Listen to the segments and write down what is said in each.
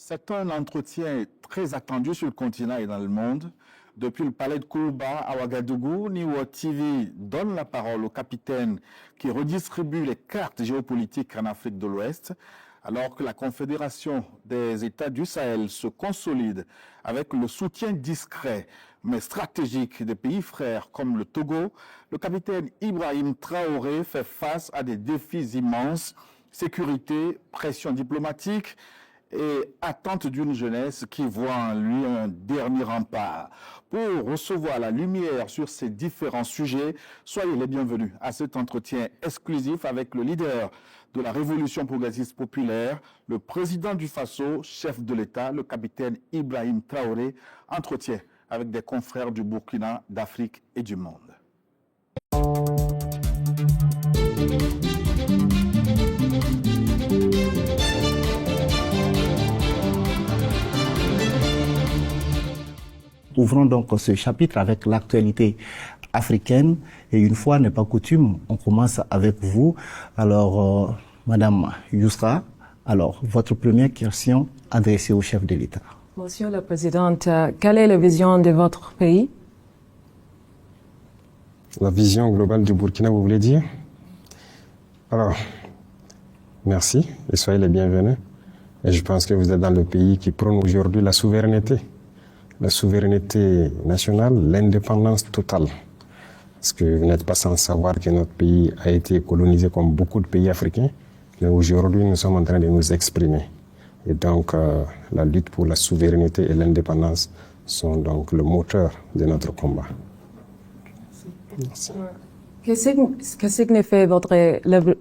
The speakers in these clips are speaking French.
C'est un entretien très attendu sur le continent et dans le monde. Depuis le palais de Kourouba à Ouagadougou, Niwo TV donne la parole au capitaine qui redistribue les cartes géopolitiques en Afrique de l'Ouest, alors que la Confédération des États du Sahel se consolide avec le soutien discret mais stratégique des pays frères comme le Togo. Le capitaine Ibrahim Traoré fait face à des défis immenses: sécurité, pression diplomatique et attente d'une jeunesse qui voit en lui un dernier rempart. Pour recevoir la lumière sur ces différents sujets, soyez les bienvenus à cet entretien exclusif avec le leader de la Révolution progressiste populaire, le président du Faso, chef de l'État, le capitaine Ibrahim Traoré. Entretien avec des confrères du Burkina, d'Afrique et du monde. Ouvrons donc ce chapitre avec l'actualité africaine. Et une fois n'est pas coutume, on commence avec vous. Alors, Madame Yousra, alors, votre première question adressée au chef de l'État. Monsieur le Président, quelle est la vision de votre pays? La vision globale du Burkina, vous voulez dire? Alors, merci et soyez les bienvenus. Et je pense que vous êtes dans le pays qui prône aujourd'hui la souveraineté nationale, l'indépendance totale. Parce que vous n'êtes pas sans savoir que notre pays a été colonisé comme beaucoup de pays africains, mais aujourd'hui nous sommes en train de nous exprimer. Et donc la lutte pour la souveraineté et l'indépendance sont donc le moteur de notre combat. Merci. Que signifie votre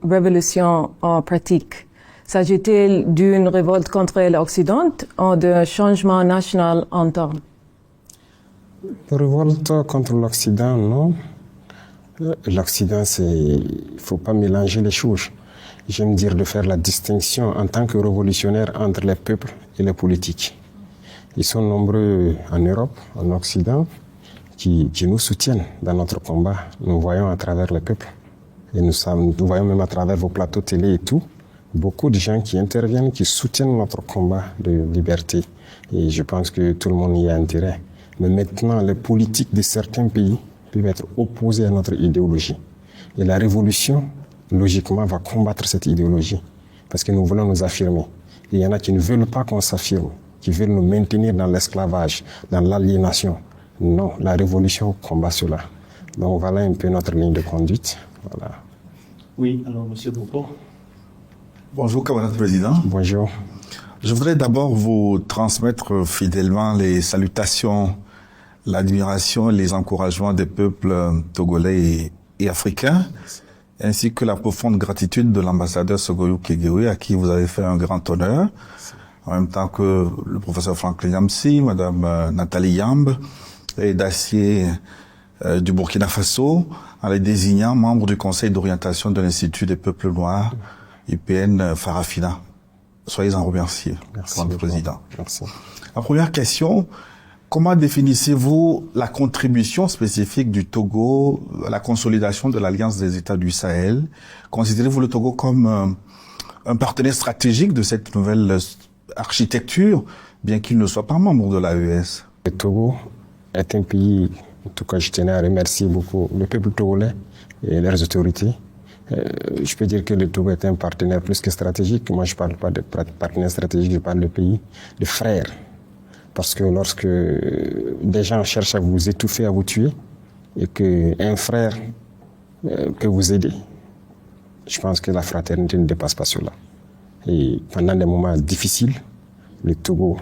révolution en pratique? S'agit-il d'une révolte contre l'Occident ou d'un changement national interne? Révolte contre l'Occident, non. L'Occident, il ne faut pas mélanger les choses. J'aime dire de faire la distinction en tant que révolutionnaire entre les peuples et les politiques. Ils sont nombreux en Europe, en Occident, qui nous soutiennent dans notre combat. Nous voyons à travers les peuples. Et nous voyons même à travers vos plateaux télé et tout, beaucoup de gens qui interviennent, qui soutiennent notre combat de liberté. Et je pense que tout le monde y a intérêt. Mais maintenant, les politiques de certains pays peuvent être opposés à notre idéologie. Et la révolution, logiquement, va combattre cette idéologie. Parce que nous voulons nous affirmer. Et il y en a qui ne veulent pas qu'on s'affirme, qui veulent nous maintenir dans l'esclavage, dans l'aliénation. Non, la révolution combat cela. Donc voilà un peu notre ligne de conduite. Voilà. Oui, alors Monsieur Bourbeau. Bonjour, camarade président. Bonjour. Je voudrais d'abord vous transmettre fidèlement les salutations, l'admiration et les encouragements des peuples togolais et africains, ainsi que la profonde gratitude de l'ambassadeur Sogoyou Kegewe, à qui vous avez fait un grand honneur, en même temps que le professeur Franklin Yamsi, Madame Nathalie Yamb, et Dacier du Burkina Faso, en les désignant membres du Conseil d'orientation de l'Institut des peuples noirs, IPN Farafina. Soyez en remerciés, Monsieur le Président. Merci. La première question: comment définissez-vous la contribution spécifique du Togo à la consolidation de l'Alliance des États du Sahel? Considérez-vous le Togo comme un partenaire stratégique de cette nouvelle architecture, bien qu'il ne soit pas membre de l'AES? Le Togo est un pays, en tout cas je tenais à remercier beaucoup le peuple togolais et leurs autorités. Je peux dire que le Togo est un partenaire plus que stratégique. Moi, je ne parle pas de partenaire stratégique, je parle de pays, de frères. Parce que lorsque des gens cherchent à vous étouffer, à vous tuer, et qu'un frère peut vous aider, je pense que la fraternité ne dépasse pas cela. Et pendant des moments difficiles, le Togo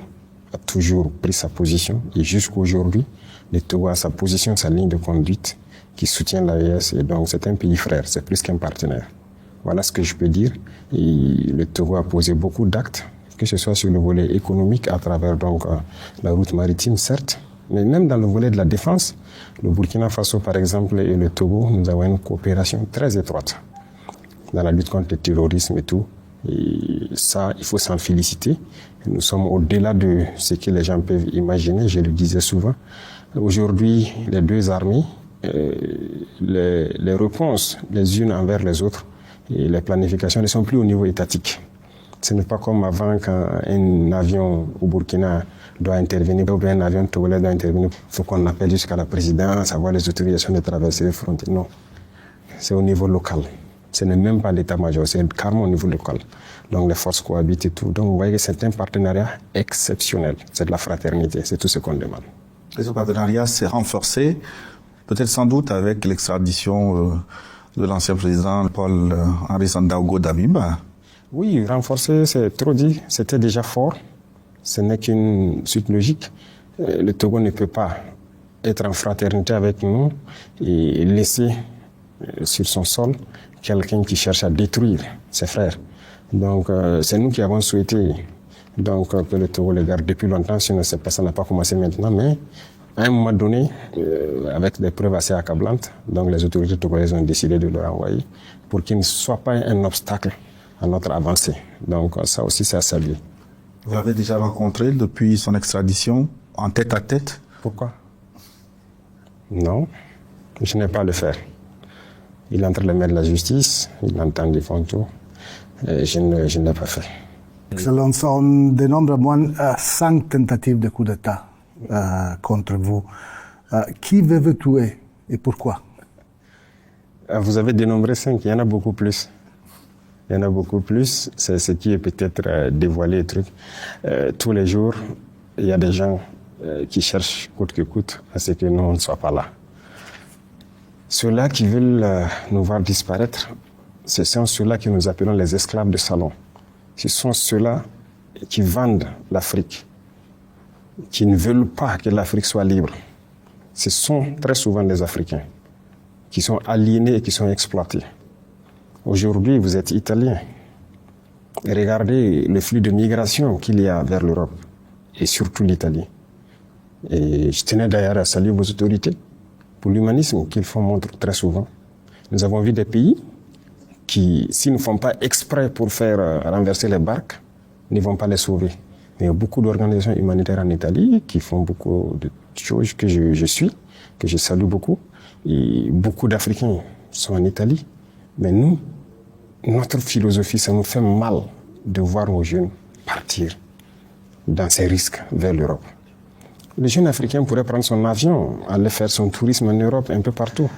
a toujours pris sa position. Et jusqu'à aujourd'hui, le Togo a sa position, sa ligne de conduite, qui soutient l'AES, et donc c'est un pays frère, c'est plus qu'un partenaire. Voilà ce que je peux dire. Et le Togo a posé beaucoup d'actes, que ce soit sur le volet économique, à travers donc la route maritime, certes, mais même dans le volet de la défense. Le Burkina Faso, par exemple, et le Togo, nous avons une coopération très étroite dans la lutte contre le terrorisme et tout. Et ça, il faut s'en féliciter. Nous sommes au-delà de ce que les gens peuvent imaginer, je le disais souvent. Aujourd'hui, les deux armées, les réponses les unes envers les autres et les planifications ne sont plus au niveau étatique. Ce n'est pas comme avant quand un avion au Burkina doit intervenir, ou bien un avion togolais doit intervenir. Il faut qu'on appelle jusqu'à la présidence, avoir les autorisations de traverser les frontières. Non, c'est au niveau local. Ce n'est même pas l'état-major, c'est carrément au niveau local. Donc les forces cohabitent et tout. Donc vous voyez que c'est un partenariat exceptionnel. C'est de la fraternité, c'est tout ce qu'on demande. Et ce partenariat s'est renforcé, peut-être sans doute avec l'extradition de l'ancien président Paul-Henri Sandaogo Damiba. Oui, renforcer, c'est trop dit. C'était déjà fort. Ce n'est qu'une suite logique. Le Togo ne peut pas être en fraternité avec nous et laisser sur son sol quelqu'un qui cherche à détruire ses frères. Donc, c'est nous qui avons souhaité que le Togo les garde depuis longtemps, sinon ça n'a pas commencé maintenant, mais à un moment donné, avec des preuves assez accablantes, donc les autorités togolaises ont décidé de le renvoyer pour qu'il ne soit pas un obstacle à notre avancée. Donc ça aussi, c'est à saluer. Vous l'avez déjà rencontré depuis son extradition, en tête à tête? Pourquoi? Non, je n'ai pas à le faire. Il est entre les mains de la justice, il entend des tout. Je ne l'ai pas fait. Excellence, on dénombre au moins 5 tentatives de coup d'État contre vous. Qui veut vous tuer et pourquoi? Vous avez dénombré 5, il y en a beaucoup plus. Il y en a beaucoup plus, c'est ce qui est peut-être dévoilé. Tous les jours, il y a des gens qui cherchent coûte que coûte à ce que nous on ne soit pas là. Ceux-là qui veulent nous voir disparaître, ce sont ceux-là que nous appelons les esclaves de salon. Ce sont ceux-là qui vendent l'Afrique, qui ne veulent pas que l'Afrique soit libre. Ce sont très souvent des Africains qui sont aliénés et qui sont exploités. Aujourd'hui, vous êtes Italien. Regardez le flux de migration qu'il y a vers l'Europe, et surtout l'Italie. Et je tenais d'ailleurs à saluer vos autorités pour l'humanisme qu'ils font montre très souvent. Nous avons vu des pays qui, s'ils ne font pas exprès pour faire renverser les barques, ne vont pas les sauver. Mais il y a beaucoup d'organisations humanitaires en Italie qui font beaucoup de choses que je suis, que je salue beaucoup. Et beaucoup d'Africains sont en Italie. Mais nous, notre philosophie, ça nous fait mal de voir nos jeunes partir dans ces risques vers l'Europe. Le jeune Africain pourrait prendre son avion, aller faire son tourisme en Europe, un peu partout,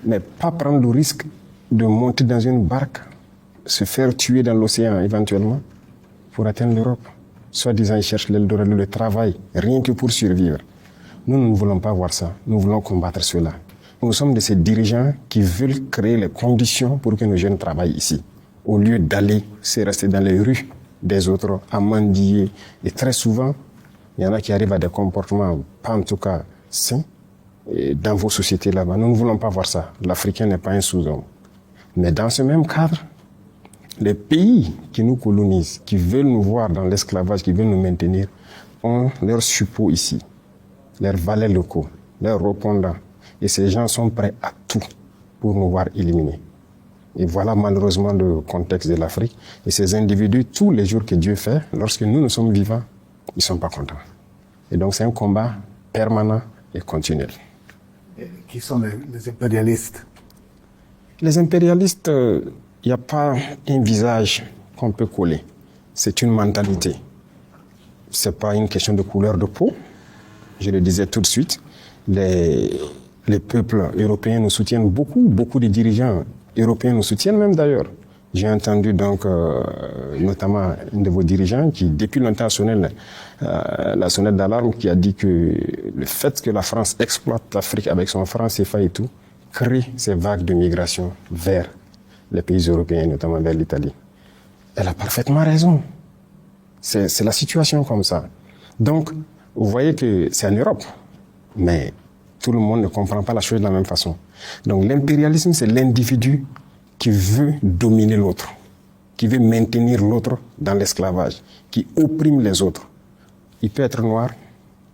mais pas prendre le risque de monter dans une barque, se faire tuer dans l'océan éventuellement, pour atteindre l'Europe. Soi-disant, ils cherchent l'Eldorado, le travail, rien que pour survivre. Nous ne voulons pas voir ça, nous voulons combattre cela. Nous sommes de ces dirigeants qui veulent créer les conditions pour que nos jeunes travaillent ici, au lieu d'aller se rester dans les rues des autres à mendier. Et très souvent, il y en a qui arrivent à des comportements, pas en tout cas sains, dans vos sociétés là-bas. Nous ne voulons pas voir ça. L'Africain n'est pas un sous-homme. Mais dans ce même cadre, les pays qui nous colonisent, qui veulent nous voir dans l'esclavage, qui veulent nous maintenir, ont leurs suppôts ici, leurs valets locaux, leurs répondants. Et ces gens sont prêts à tout pour nous voir éliminés. Et voilà malheureusement le contexte de l'Afrique. Et ces individus, tous les jours que Dieu fait, lorsque nous sommes vivants, ils ne sont pas contents. Et donc c'est un combat permanent et continuel. Et qui sont les impérialistes? Les impérialistes, il n'y a pas un visage qu'on peut coller. C'est une mentalité. Ce n'est pas une question de couleur de peau. Je le disais tout de suite. Les peuples européens nous soutiennent beaucoup, beaucoup de dirigeants européens nous soutiennent même d'ailleurs. J'ai entendu donc notamment un de vos dirigeants qui depuis longtemps sonnait la sonnette d'alarme, qui a dit que le fait que la France exploite l'Afrique avec son franc CFA et tout, crée ces vagues de migration vers les pays européens, notamment vers l'Italie. Elle a parfaitement raison. C'est la situation comme ça. Donc, vous voyez que c'est en Europe, mais tout le monde ne comprend pas la chose de la même façon. Donc l'impérialisme, c'est l'individu qui veut dominer l'autre, qui veut maintenir l'autre dans l'esclavage, qui opprime les autres. Il peut être noir,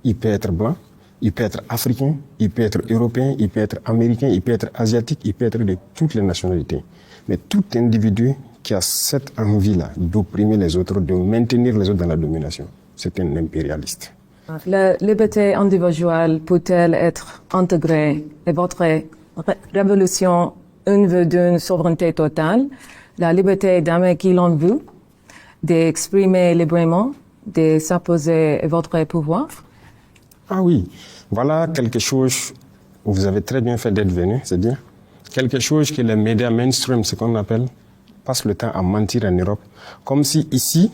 il peut être blanc, il peut être africain, il peut être européen, il peut être américain, il peut être asiatique, il peut être de toutes les nationalités. Mais tout individu qui a cette envie-là d'opprimer les autres, de maintenir les autres dans la domination, c'est un impérialiste. La liberté individuelle peut-elle être intégrée et votre révolution une veut d'une souveraineté totale, la liberté d'aimer qui l'on veut, d'exprimer librement, de s'imposer votre pouvoir? Ah oui, voilà quelque chose où vous avez très bien fait d'être venu, c'est-à-dire quelque chose que les médias mainstream, ce qu'on appelle, passent le temps à mentir en Europe. Comme si ici,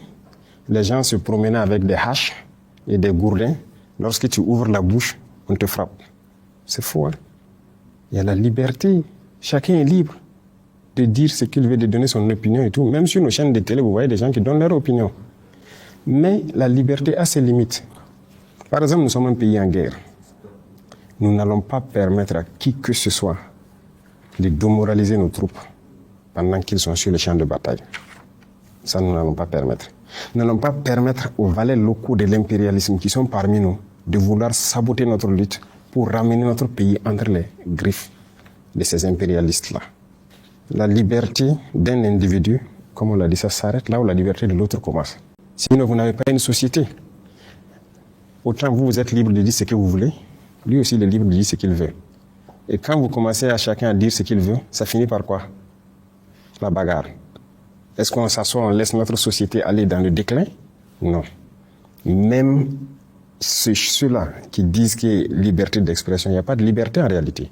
les gens se promenaient avec des haches et des gourdins. Lorsque tu ouvres la bouche, on te frappe. C'est faux, hein? Il y a la liberté. Chacun est libre de dire ce qu'il veut, de donner son opinion et tout. Même sur nos chaînes de télé, vous voyez des gens qui donnent leur opinion. Mais la liberté a ses limites. Par exemple, nous sommes un pays en guerre. Nous n'allons pas permettre à qui que ce soit de démoraliser nos troupes pendant qu'ils sont sur le champ de bataille. Ça, nous n'allons pas permettre. Nous n'allons pas permettre aux valets locaux de l'impérialisme qui sont parmi nous de vouloir saboter notre lutte pour ramener notre pays entre les griffes de ces impérialistes-là. La liberté d'un individu, comme on l'a dit, ça s'arrête là où la liberté de l'autre commence. Sinon, vous n'avez pas une société. Autant vous êtes libre de dire ce que vous voulez, lui aussi il est libre de dire ce qu'il veut. Et quand vous commencez à chacun à dire ce qu'il veut, ça finit par quoi? La bagarre. Est-ce qu'on s'assoit, on laisse notre société aller dans le déclin? Non. Même ceux-là qui disent qu'il y a liberté d'expression, il n'y a pas de liberté en réalité.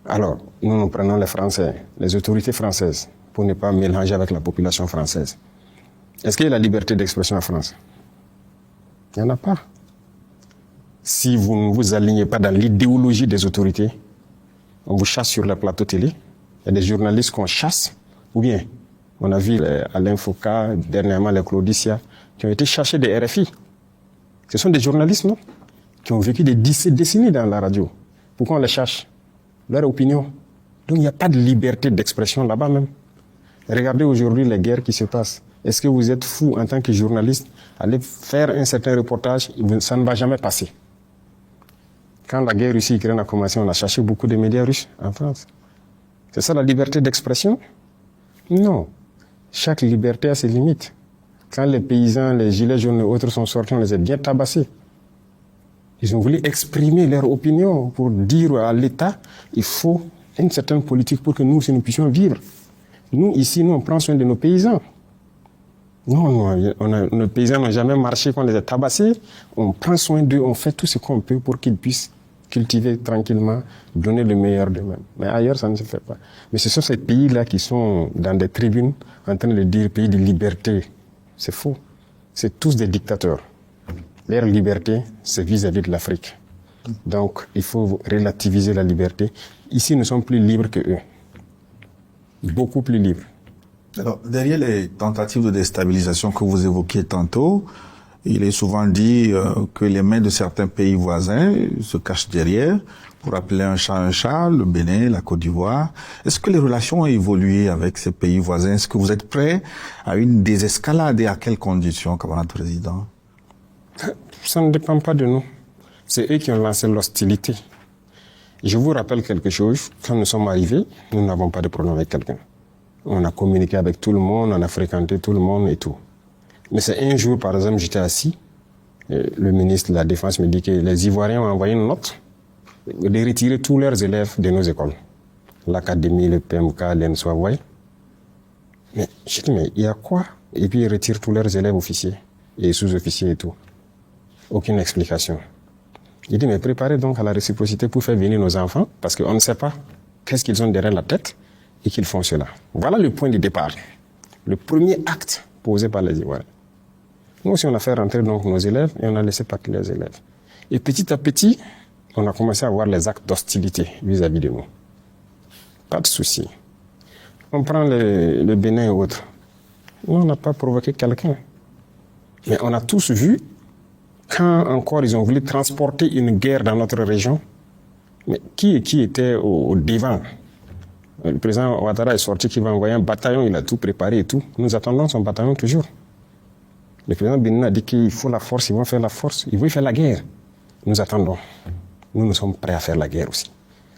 Alors, nous prenons les Français, les autorités françaises, pour ne pas mélanger avec la population française. Est-ce qu'il y a la liberté d'expression en France? Il n'y en a pas. Si vous ne vous alignez pas dans l'idéologie des autorités, on vous chasse sur le plateau télé, il y a des journalistes qu'on chasse, ou bien on a vu Alain Foucault, dernièrement les Claudicia, qui ont été chassés des RFI. Ce sont des journalistes, non? Qui ont vécu des décennies dans la radio. Pourquoi on les chasse? Leur opinion. Donc il n'y a pas de liberté d'expression là-bas même. Regardez aujourd'hui les guerres qui se passent. Est-ce que vous êtes fou en tant que journaliste, aller faire un certain reportage, ça ne va jamais passer. Quand la guerre Russie-Ukraine a commencé, on a cherché beaucoup de médias russes en France. C'est ça la liberté d'expression? Non. Chaque liberté a ses limites. Quand les paysans, les gilets jaunes et autres sont sortis, on les a bien tabassés. Ils ont voulu exprimer leur opinion pour dire à l'État, il faut une certaine politique pour que nous aussi nous puissions vivre. Nous, ici, nous, on prend soin de nos paysans. Non, nos paysans n'ont jamais marché quand on les a tabassés. On prend soin d'eux, on fait tout ce qu'on peut pour qu'ils puissent cultiver tranquillement, donner le meilleur d'eux-mêmes. Mais ailleurs, ça ne se fait pas. Mais ce sont ces pays-là qui sont dans des tribunes en train de dire pays de liberté. C'est faux. C'est tous des dictateurs. Leur liberté, c'est vis-à-vis de l'Afrique. Donc, il faut relativiser la liberté. Ici, nous sommes plus libres que eux. Beaucoup plus libres. Alors, derrière les tentatives de déstabilisation que vous évoquiez tantôt, il est souvent dit que les mains de certains pays voisins se cachent derrière pour appeler un chat, le Bénin, la Côte d'Ivoire. Est-ce que les relations ont évolué avec ces pays voisins? Est-ce que vous êtes prêts à une désescalade et à quelles conditions, camarade président? Ça ne dépend pas de nous. C'est eux qui ont lancé l'hostilité. Je vous rappelle quelque chose. Quand nous sommes arrivés, nous n'avons pas de problème avec quelqu'un. On a communiqué avec tout le monde, on a fréquenté tout le monde et tout. Mais c'est un jour, par exemple, j'étais assis, le ministre de la Défense me dit que les Ivoiriens ont envoyé une note de retirer tous leurs élèves de nos écoles. L'académie, le PMK, l'ENSOA, vous voyez. Mais j'ai dit, mais il y a quoi? Et puis ils retirent tous leurs élèves officiers et sous-officiers et tout. Aucune explication. Il dit, mais préparez donc à la réciprocité pour faire venir nos enfants, parce qu'on ne sait pas qu'est-ce qu'ils ont derrière la tête et qu'ils font cela. Voilà le point de départ. Le premier acte posé par les Ivoiriens. Nous aussi, on a fait rentrer donc nos élèves et on a laissé partir les élèves. Et petit à petit, on a commencé à voir les actes d'hostilité vis-à-vis de nous. Pas de souci. On prend le Bénin et autres. Nous, on n'a pas provoqué quelqu'un. Mais on a tous vu, quand encore ils ont voulu transporter une guerre dans notre région, mais qui était au devant? Le président Ouattara est sorti qu'il va envoyer un bataillon, il a tout préparé et tout. Nous attendons son bataillon toujours. Le président Bénin a dit qu'il faut la force, ils vont faire la force, ils vont faire la guerre. Nous attendons. Nous sommes prêts à faire la guerre aussi.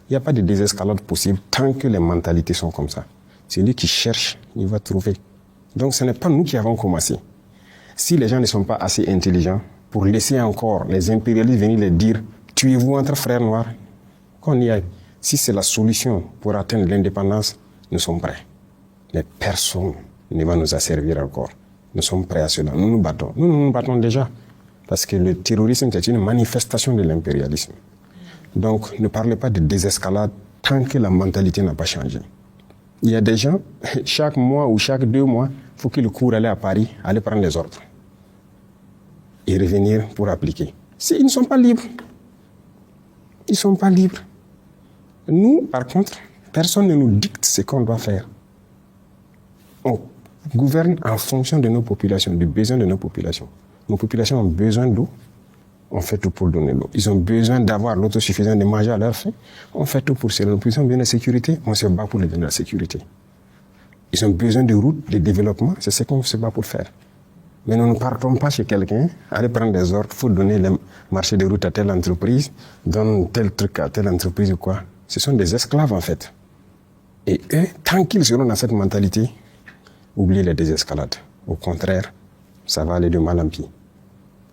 Il n'y a pas de désescalade possible tant que les mentalités sont comme ça. Celui qui cherche, il va trouver. Donc ce n'est pas nous qui avons commencé. Si les gens ne sont pas assez intelligents pour laisser encore les impérialistes venir les dire « tuez-vous entre frères noirs », qu'on y aille. Si c'est la solution pour atteindre l'indépendance, nous sommes prêts. Mais personne ne va nous asservir encore. Nous sommes prêts à cela. Nous nous battons. Nous nous battons déjà. Parce que le terrorisme, c'est une manifestation de l'impérialisme. Donc, ne parlez pas de désescalade tant que la mentalité n'a pas changé. Il y a des gens, chaque mois ou chaque 2 mois, il faut qu'ils courent aller à Paris, aller prendre les ordres. Et revenir pour appliquer. Ils ne sont pas libres. Ils ne sont pas libres. Nous, par contre, personne ne nous dicte ce qu'on doit faire. On gouverne en fonction de nos populations, du besoin de nos populations. Nos populations ont besoin d'eau, on fait tout pour donner l'eau. Ils ont besoin d'avoir l'autosuffisance de manger à leur faim, on fait tout pour cela. Nos populations ont besoin de sécurité, on se bat pour les donner la sécurité. Ils ont besoin de routes, de développement, c'est ce qu'on se bat pour faire. Mais nous ne partons pas chez quelqu'un, aller prendre des ordres, il faut donner le marché de route à telle entreprise, donne tel truc à telle entreprise ou quoi. Ce sont des esclaves en fait. Et eux, tant qu'ils seront dans cette mentalité, oubliez les désescalades. Au contraire, ça va aller de mal en pis.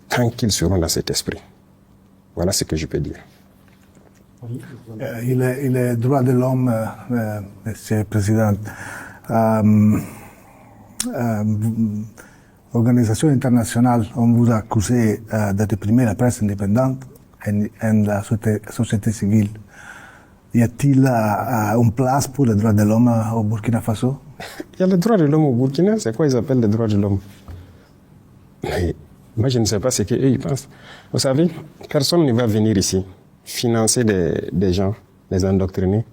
Tant qu'ils seront dans cet esprit. Voilà ce que je peux dire. Il est droit de l'homme, Monsieur le Président. Organisation internationale, on vous a accusé de réprimer la presse indépendante et la société civile. Y a-t-il une place pour les droits de l'homme au Burkina Faso? Il y a les droits de l'homme au Burkina, c'est quoi ils appellent les droits de l'homme? Mais moi, je ne sais pas ce qu'eux ils pensent. Vous savez, personne ne va venir ici financer des gens, les endoctriner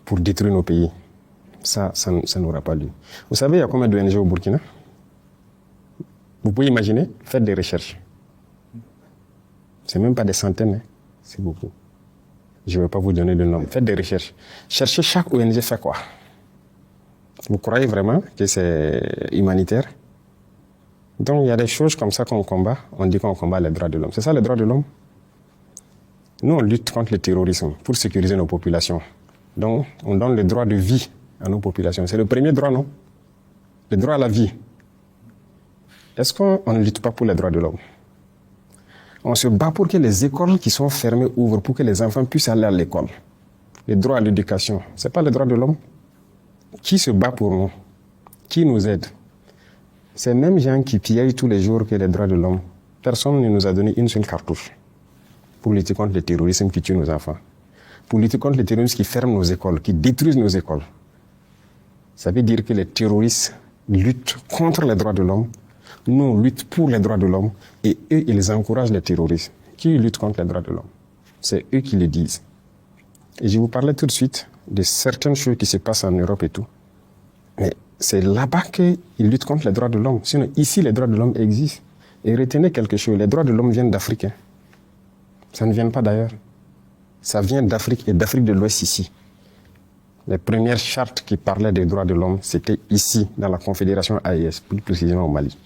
pour détruire nos pays. Ça n'aura pas lieu. Vous savez, il y a combien d'ONG au Burkina? Vous pouvez imaginer, faites des recherches. C'est même pas des centaines, hein. C'est beaucoup. Je ne vais pas vous donner de nom. Faites des recherches. Cherchez chaque ONG fait quoi. Vous croyez vraiment que c'est humanitaire? Donc il y a des choses comme ça qu'on combat. On dit qu'on combat les droits de l'homme. C'est ça les droits de l'homme? Nous, on lutte contre le terrorisme pour sécuriser nos populations. Donc on donne le droit de vie à nos populations. C'est le premier droit, non? Le droit à la vie. Est-ce qu'on ne lutte pas pour les droits de l'homme? On se bat pour que les écoles qui sont fermées ouvrent, pour que les enfants puissent aller à l'école. Le droit à l'éducation, ce n'est pas le droit de l'homme? Qui se bat pour nous? Qui nous aide? Ces mêmes gens qui pillent tous les jours que les droits de l'homme, personne ne nous a donné une seule cartouche pour lutter contre le terrorisme qui tue nos enfants, pour lutter contre le terrorisme qui ferme nos écoles, qui détruisent nos écoles. Ça veut dire que les terroristes luttent contre les droits de l'homme. Nous, on lutte pour les droits de l'homme et eux, ils encouragent les terroristes. Qui lutte contre les droits de l'homme? C'est eux qui le disent. Et je vous parlais tout de suite de certaines choses qui se passent en Europe et tout. Mais c'est là-bas qu'ils luttent contre les droits de l'homme. Sinon, ici, les droits de l'homme existent. Et retenez quelque chose, les droits de l'homme viennent d'Afrique. Hein. Ça ne vient pas d'ailleurs. Ça vient d'Afrique et d'Afrique de l'Ouest ici. Les premières chartes qui parlaient des droits de l'homme, c'était ici, dans la Confédération AES, plus précisément au Mali.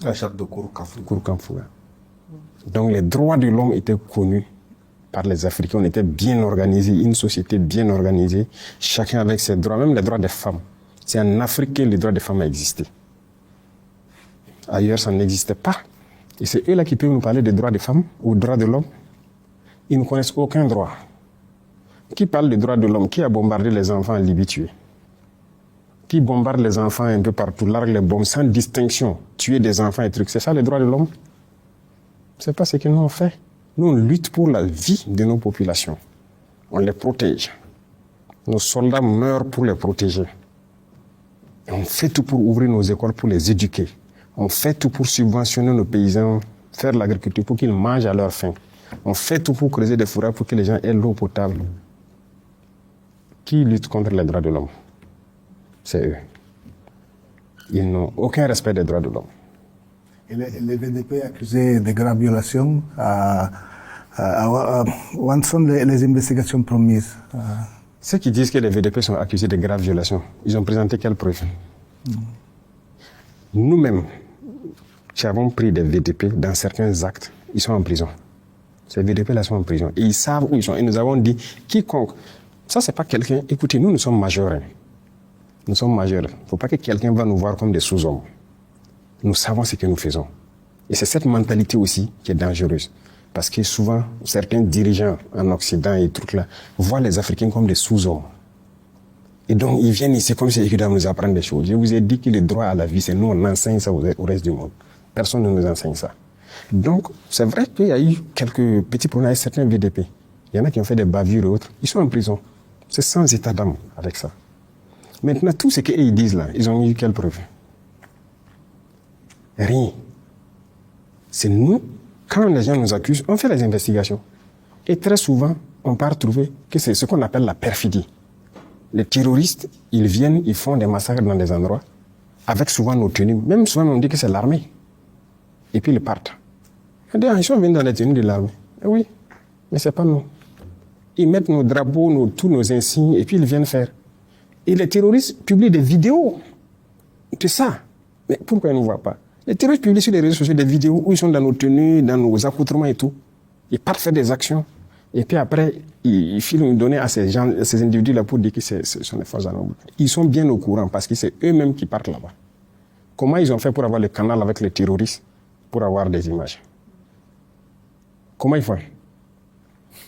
La charte de Kourou-Kamfou. Donc les droits de l'homme étaient connus par les Africains. On était bien organisés, une société bien organisée, chacun avec ses droits, même les droits des femmes. C'est en Afrique que les droits des femmes existaient. Ailleurs, ça n'existait pas. Et c'est eux là qui peuvent nous parler des droits des femmes ou des droits de l'homme. Ils ne connaissent aucun droit. Qui parle des droits de l'homme? Qui a bombardé les enfants en Libye tués? Qui bombarde les enfants un peu partout, largue les bombes sans distinction, tuer des enfants et trucs. C'est ça les droits de l'homme? C'est pas ce que nous on fait. Nous on lutte pour la vie de nos populations. On les protège. Nos soldats meurent pour les protéger. Et on fait tout pour ouvrir nos écoles, pour les éduquer. On fait tout pour subventionner nos paysans, faire l'agriculture pour qu'ils mangent à leur faim. On fait tout pour creuser des forêts pour que les gens aient l'eau potable. Qui lutte contre les droits de l'homme? C'est eux. Ils n'ont aucun respect des droits de l'homme. Et les VDP accusés de graves violations, où sont les investigations promises? Ceux qui disent que les VDP sont accusés de graves violations, ils ont présenté quelles preuves? Nous-mêmes, qui avons pris des VDP dans certains actes, ils sont en prison. Ces VDP-là sont en prison. Et ils savent où ils sont. Et nous avons dit, quiconque... Ça, c'est pas quelqu'un... Écoutez, nous sommes majeurs. Hein. Nous sommes majeurs. Il ne faut pas que quelqu'un va nous voir comme des sous-hommes. Nous savons ce que nous faisons. Et c'est cette mentalité aussi qui est dangereuse. Parce que souvent, certains dirigeants en Occident et trucs là voient les Africains comme des sous-hommes. Et donc, ils viennent ici comme si ils doivent nous apprendre des choses. Je vous ai dit que le droit à la vie, c'est nous, on enseigne ça au reste du monde. Personne ne nous enseigne ça. Donc, c'est vrai qu'il y a eu quelques petits problèmes avec certains VDP. Il y en a qui ont fait des bavures et autres. Ils sont en prison. C'est sans état d'âme avec ça. Maintenant, tout ce qu'ils disent là, ils ont eu quelle preuve? Rien. C'est nous, quand les gens nous accusent, on fait les investigations. Et très souvent, on part trouver que c'est ce qu'on appelle la perfidie. Les terroristes, ils viennent, ils font des massacres dans des endroits, avec souvent nos tenues. Même souvent, on dit que c'est l'armée. Et puis, ils partent. Ils sont venus dans les tenues de l'armée. Oui, mais c'est pas nous. Ils mettent nos drapeaux, tous nos insignes, et puis ils viennent faire. Et les terroristes publient des vidéos de ça. Mais pourquoi ils ne nous voient pas? Les terroristes publient sur les réseaux sociaux des vidéos où ils sont dans nos tenues, dans nos accoutrements et tout. Ils partent faire des actions. Et puis après, ils filent une donnée à ces gens, à ces individus-là pour dire que ce sont des forces armées. Ils sont bien au courant parce que c'est eux-mêmes qui partent là-bas. Comment ils ont fait pour avoir le canal avec les terroristes pour avoir des images? Comment ils font?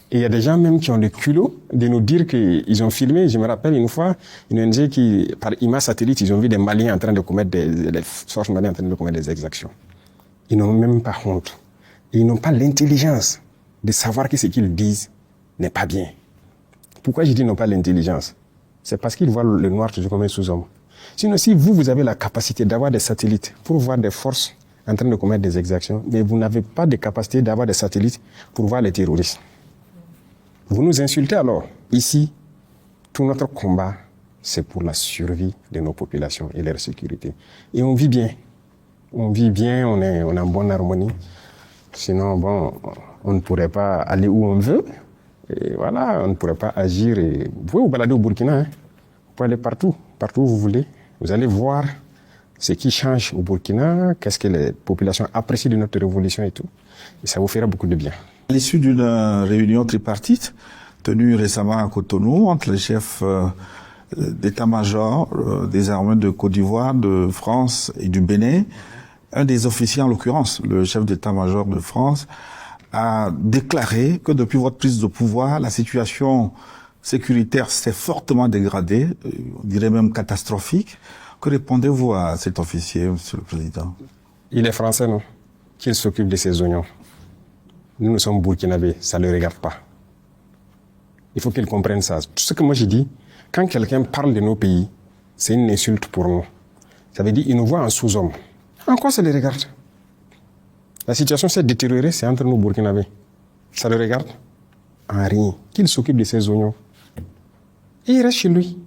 Et il y a des gens même qui ont le culot de nous dire qu'ils ont filmé. Je me rappelle une fois, une ONG qui, par image satellite, ils ont vu des Maliens en train de commettre les forces maliennes en train de commettre des exactions. Ils n'ont même pas honte. Et ils n'ont pas l'intelligence de savoir que ce qu'ils disent n'est pas bien. Pourquoi je dis n'ont pas l'intelligence? C'est parce qu'ils voient le noir toujours comme un sous-homme. Sinon, si vous avez la capacité d'avoir des satellites pour voir des forces en train de commettre des exactions, mais vous n'avez pas de capacité d'avoir des satellites pour voir les terroristes. Vous nous insultez alors. Ici, tout notre combat, c'est pour la survie de nos populations et leur sécurité. Et on vit bien. On vit bien, on est en bonne harmonie. Sinon, bon, on ne pourrait pas aller où on veut. Et voilà, on ne pourrait pas agir. Et vous pouvez vous balader au Burkina. Hein. Vous pouvez aller partout où vous voulez. Vous allez voir ce qui change au Burkina, qu'est-ce que les populations apprécient de notre révolution et tout. Et ça vous fera beaucoup de bien. À l'issue d'une réunion tripartite tenue récemment à Cotonou entre les chefs d'état-major des armées de Côte d'Ivoire, de France et du Bénin, un des officiers, en l'occurrence le chef d'état-major de France, a déclaré que depuis votre prise de pouvoir, la situation sécuritaire s'est fortement dégradée, on dirait même catastrophique. Que répondez-vous à cet officier, Monsieur le Président? Il est français, non? Qu'il s'occupe de ses oignons. Nous sommes burkinabés, ça ne le regarde pas. Il faut qu'il comprenne ça. Tout ce que moi j'ai dit, quand quelqu'un parle de nos pays, c'est une insulte pour nous. Ça veut dire qu'il nous voit en sous-homme. En quoi ça le regarde? La situation s'est détériorée, c'est entre nous burkinabés. Ça le regarde? En rien. Qu'il s'occupe de ses oignons. Et il reste chez lui.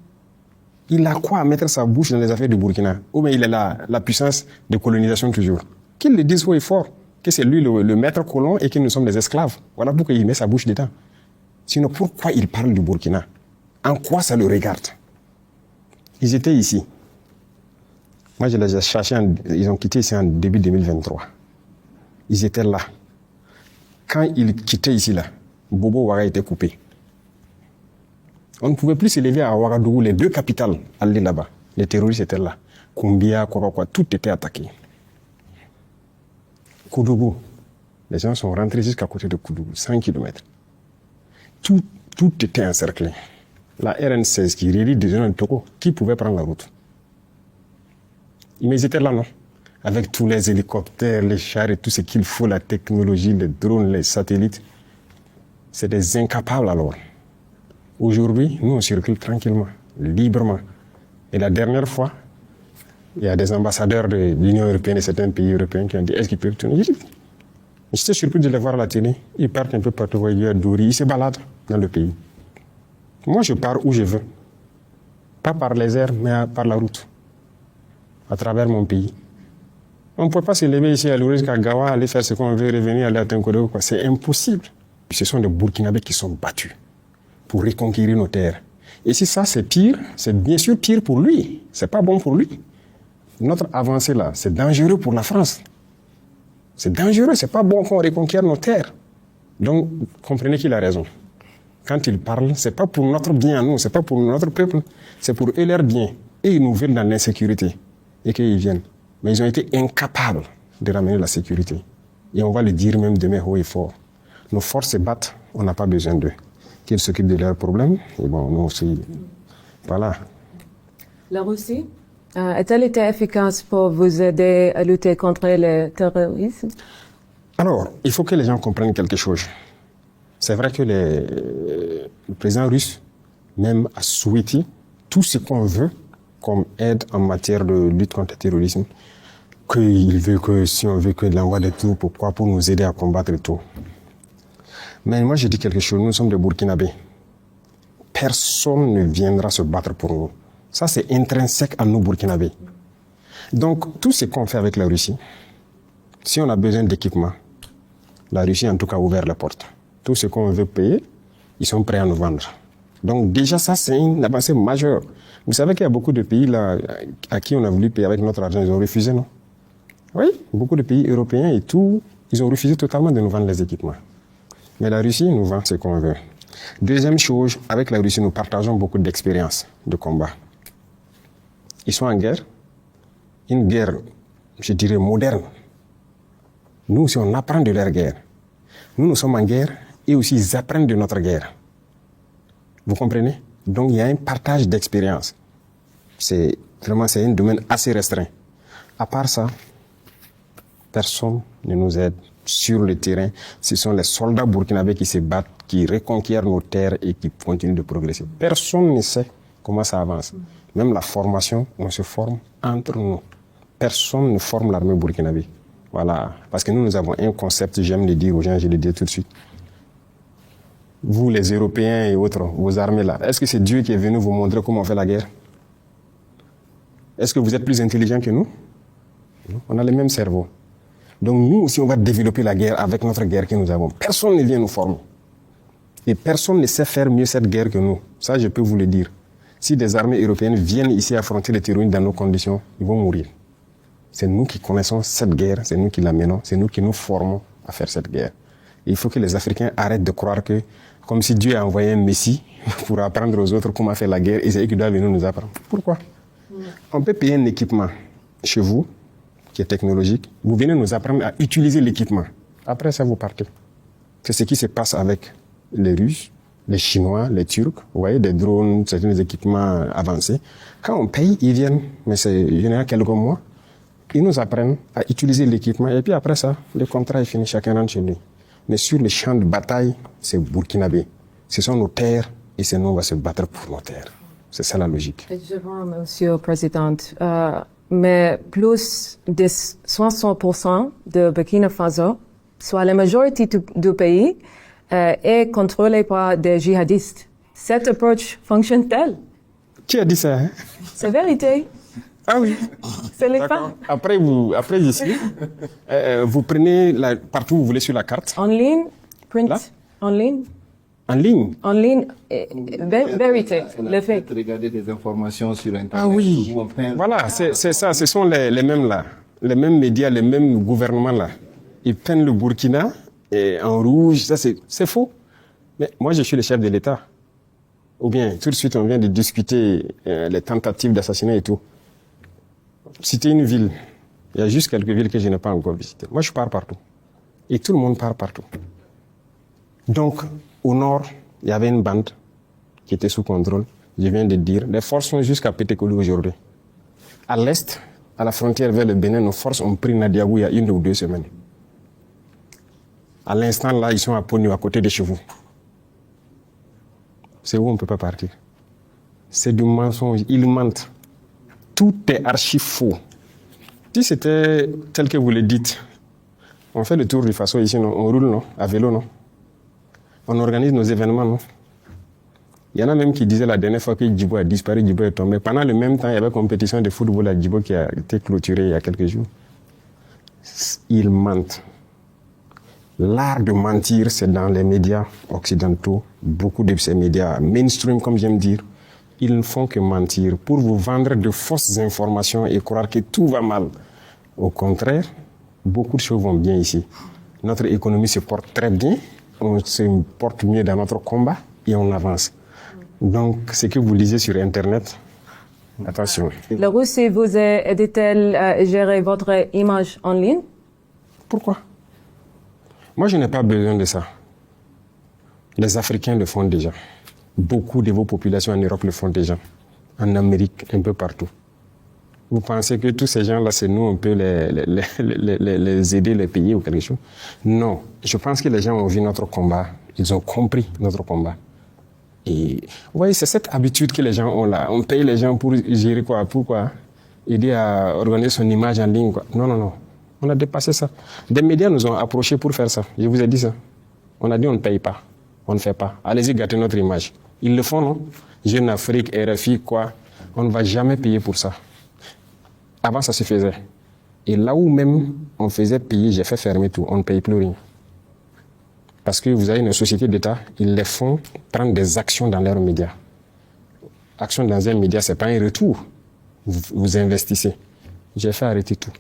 Il a quoi à mettre sa bouche dans les affaires du Burkina? Ou bien il a la puissance de colonisation toujours. Qu'il le dise haut et fort, que c'est lui le maître colon et que nous sommes des esclaves. Voilà pourquoi il met sa bouche dedans. Sinon, pourquoi il parle du Burkina? En quoi ça le regarde? Ils étaient ici. Moi, je les ai cherchés, ils ont quitté ici en début 2023. Ils étaient là. Quand ils quittaient ici, là, Bobo Ouaga était coupé. On ne pouvait plus s'élever à Ouagadougou, les deux capitales, aller là-bas. Les terroristes étaient là. Koumbia, quoi, tout était attaqué. Koudougou, les gens sont rentrés jusqu'à côté de Koudougou, 100 km. Tout était encerclé. La RN16 qui relie des gens de Togo, qui pouvait prendre la route? Mais ils étaient là, non? Avec tous les hélicoptères, les chars et tout ce qu'il faut, la technologie, les drones, les satellites. C'est des incapables alors. Aujourd'hui, nous, on circule tranquillement, librement. Et la dernière fois, il y a des ambassadeurs de l'Union européenne et certains pays européens qui ont dit, est-ce qu'ils peuvent tourner? J'étais surpris de les voir à la télé. Ils partent un peu partout, ils Douri, ils se baladent dans le pays. Moi, je pars où je veux. Pas par les airs, mais par la route. À travers mon pays. On ne peut pas se lever ici à Lourdes, jusqu'à Gawa, aller faire ce qu'on veut, revenir, aller à Tinkodo. C'est impossible. Ce sont des Burkinabés qui sont battus pour reconquérir nos terres. Et si ça, c'est pire, c'est bien sûr pire pour lui. C'est pas bon pour lui. Notre avancée là, c'est dangereux pour la France. C'est dangereux, c'est pas bon qu'on reconquiert nos terres. Donc, comprenez qu'il a raison. Quand il parle, c'est pas pour notre bien à nous, c'est pas pour notre peuple, c'est pour eux leur bien. Et ils nous veulent dans l'insécurité. Et qu'ils viennent. Mais ils ont été incapables de ramener la sécurité. Et on va le dire même demain haut et fort. Nos forces se battent, on n'a pas besoin d'eux. Qu'ils s'occupent de leurs problèmes. Et bon, nous aussi, voilà. La Russie a-t-elle été efficace pour vous aider à lutter contre le terrorisme? Alors, il faut que les gens comprennent quelque chose. C'est vrai que le président russe même a souhaité tout ce qu'on veut comme aide en matière de lutte contre le terrorisme. Qu'il veut que, si on veut que l'envoi des troupes, pourquoi? Pour nous aider à combattre et tout. Mais moi, je dis quelque chose, nous sommes des Burkinabés. Personne ne viendra se battre pour nous. Ça, c'est intrinsèque à nous, Burkinabés. Donc, tout ce qu'on fait avec la Russie, si on a besoin d'équipement, la Russie, en tout cas, a ouvert la porte. Tout ce qu'on veut payer, ils sont prêts à nous vendre. Donc, déjà, ça, c'est une avancée majeure. Vous savez qu'il y a beaucoup de pays là, à qui on a voulu payer avec notre argent, ils ont refusé, non? Oui, beaucoup de pays européens et tout, ils ont refusé totalement de nous vendre les équipements. Mais la Russie nous vend ce qu'on veut. Deuxième chose, avec la Russie, nous partageons beaucoup d'expériences de combat. Ils sont en guerre, une guerre, je dirais, moderne. Nous aussi, on apprend de leur guerre. Nous sommes en guerre et aussi ils apprennent de notre guerre. Vous comprenez? Donc, il y a un partage d'expérience. C'est un domaine assez restreint. À part ça, personne ne nous aide sur le terrain. Ce sont les soldats burkinabés qui se battent, qui reconquièrent nos terres et qui continuent de progresser. Personne ne sait comment ça avance. Même la formation, on se forme entre nous. Personne ne forme l'armée burkinabé. Voilà, parce que nous avons un concept, j'aime le dire aux gens, je le dis tout de suite. Vous, les Européens et autres, vos armées là, est-ce que c'est Dieu qui est venu vous montrer comment on fait la guerre? Est-ce que vous êtes plus intelligents que nous? Non, on a le même cerveau. Donc nous aussi, on va développer la guerre avec notre guerre que nous avons. Personne ne vient nous former. Et personne ne sait faire mieux cette guerre que nous. Ça, je peux vous le dire. Si des armées européennes viennent ici affronter les terroristes dans nos conditions, ils vont mourir. C'est nous qui connaissons cette guerre, c'est nous qui la menons, c'est nous qui nous formons à faire cette guerre. Et il faut que les Africains arrêtent de croire que, comme si Dieu a envoyé un Messie pour apprendre aux autres comment faire la guerre, et c'est eux qui doivent venir nous apprendre. Pourquoi? On peut payer un équipement chez vous, qui est technologique, vous venez nous apprendre à utiliser l'équipement. Après ça, vous partez. C'est ce qui se passe avec les Russes, les Chinois, les Turcs, vous voyez, des drones, certains équipements avancés. Quand on paye, ils viennent, mais c'est généralement quelques mois. Ils nous apprennent à utiliser l'équipement et puis après ça, le contrat est fini, chacun rentre chez lui. Mais sur les champs de bataille, c'est burkinabé. Ce sont nos terres et c'est nous, on va se battre pour nos terres. C'est ça la logique. Je vois, Monsieur le Président, mais plus de 60% de Burkina Faso, soit la majorité du pays, est contrôlée par des djihadistes. Cette approche fonctionne-t-elle? Qui a dit ça, hein? C'est vérité. Ah oui. C'est les femmes. Après ici, vous prenez partout où vous voulez sur la carte. En ligne, print, là? en ligne. En ligne. En ligne, vérité, le fait. Regarder des informations sur Internet. Ah oui. Voilà, c'est ça. Ce sont les mêmes là, les mêmes médias, les mêmes gouvernements là. Ils peignent le Burkina et en rouge. Ça c'est faux. Mais moi je suis le chef de l'État. Ou bien tout de suite on vient de discuter les tentatives d'assassinat et tout. Citer une ville, il y a juste quelques villes que je n'ai pas encore visitées. Moi, je pars partout. Et tout le monde part partout. Donc, au nord, il y avait une bande qui était sous contrôle. Je viens de dire, les forces sont jusqu'à Pétékoulou aujourd'hui. À l'est, à la frontière vers le Bénin, nos forces ont pris Nadiagou il y a 1 ou 2 semaines. À l'instant, là, ils sont à Pognou, à côté de chez vous. C'est où on ne peut pas partir. C'est du mensonge. Ils mentent. Tout est archi faux. Si c'était tel que vous le dites, on fait le tour du Faso ici, non? On roule, non? À vélo, non? On organise nos événements, non? Il y en a même qui disaient la dernière fois que Djibo a disparu, Djibo est tombé. Pendant le même temps, il y avait une compétition de football à Djibo qui a été clôturée il y a quelques jours. Ils mentent. L'art de mentir, c'est dans les médias occidentaux. Beaucoup de ces médias mainstream, comme j'aime dire, ils ne font que mentir pour vous vendre de fausses informations et croire que tout va mal. Au contraire, beaucoup de choses vont bien ici. Notre économie se porte très bien, on se porte mieux dans notre combat et on avance. Donc, ce que vous lisez sur Internet, attention. La Russie vous aide-t-elle à gérer votre image en ligne? Pourquoi? Moi, je n'ai pas besoin de ça. Les Africains le font déjà. Beaucoup de vos populations en Europe le font déjà. en Amérique, un peu partout. Vous pensez que tous ces gens-là, c'est nous, on peut les aider, les payer ou quelque chose? Non. Je pense que les gens ont vu notre combat. Ils ont compris notre combat. Et vous voyez, c'est cette habitude que les gens ont là. On paye les gens pour gérer quoi? Pourquoi? Aider à organiser son image en ligne, quoi. Non, non, non. On a dépassé ça. Des médias nous ont approchés pour faire ça. Je vous ai dit ça. On a dit on ne paye pas. On ne fait pas. Allez-y gâter notre image. Ils le font, non? Jeune Afrique, RFI, quoi. On ne va jamais payer pour ça. Avant, ça se faisait. Et là où même on faisait payer, j'ai fait fermer tout. On ne paye plus rien. Parce que vous avez une société d'État, ils les font prendre des actions dans leurs médias. Action dans un média, ce n'est pas un retour. Vous investissez. J'ai fait arrêter tout.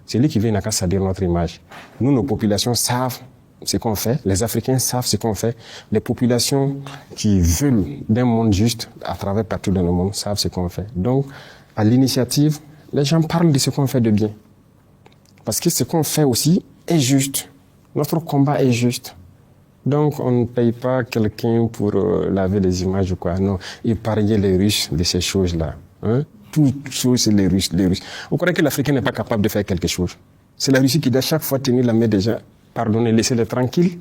C'est lui qui vient à salir notre image. Nous, nos populations savent ce qu'on fait. Les Africains savent ce qu'on fait. Les populations qui veulent d'un monde juste, à travers partout dans le monde, savent ce qu'on fait. Donc, à l'initiative, les gens parlent de ce qu'on fait de bien. Parce que ce qu'on fait aussi est juste. Notre combat est juste. Donc, on ne paye pas quelqu'un pour laver les images ou quoi. Non, épargner les Russes de ces choses-là. Hein? Toutes choses, c'est les Russes. Vous croyez que l'Africain n'est pas capable de faire quelque chose? C'est la Russie qui doit chaque fois tenir la main des gens. Pardonnez, laissez-les tranquilles.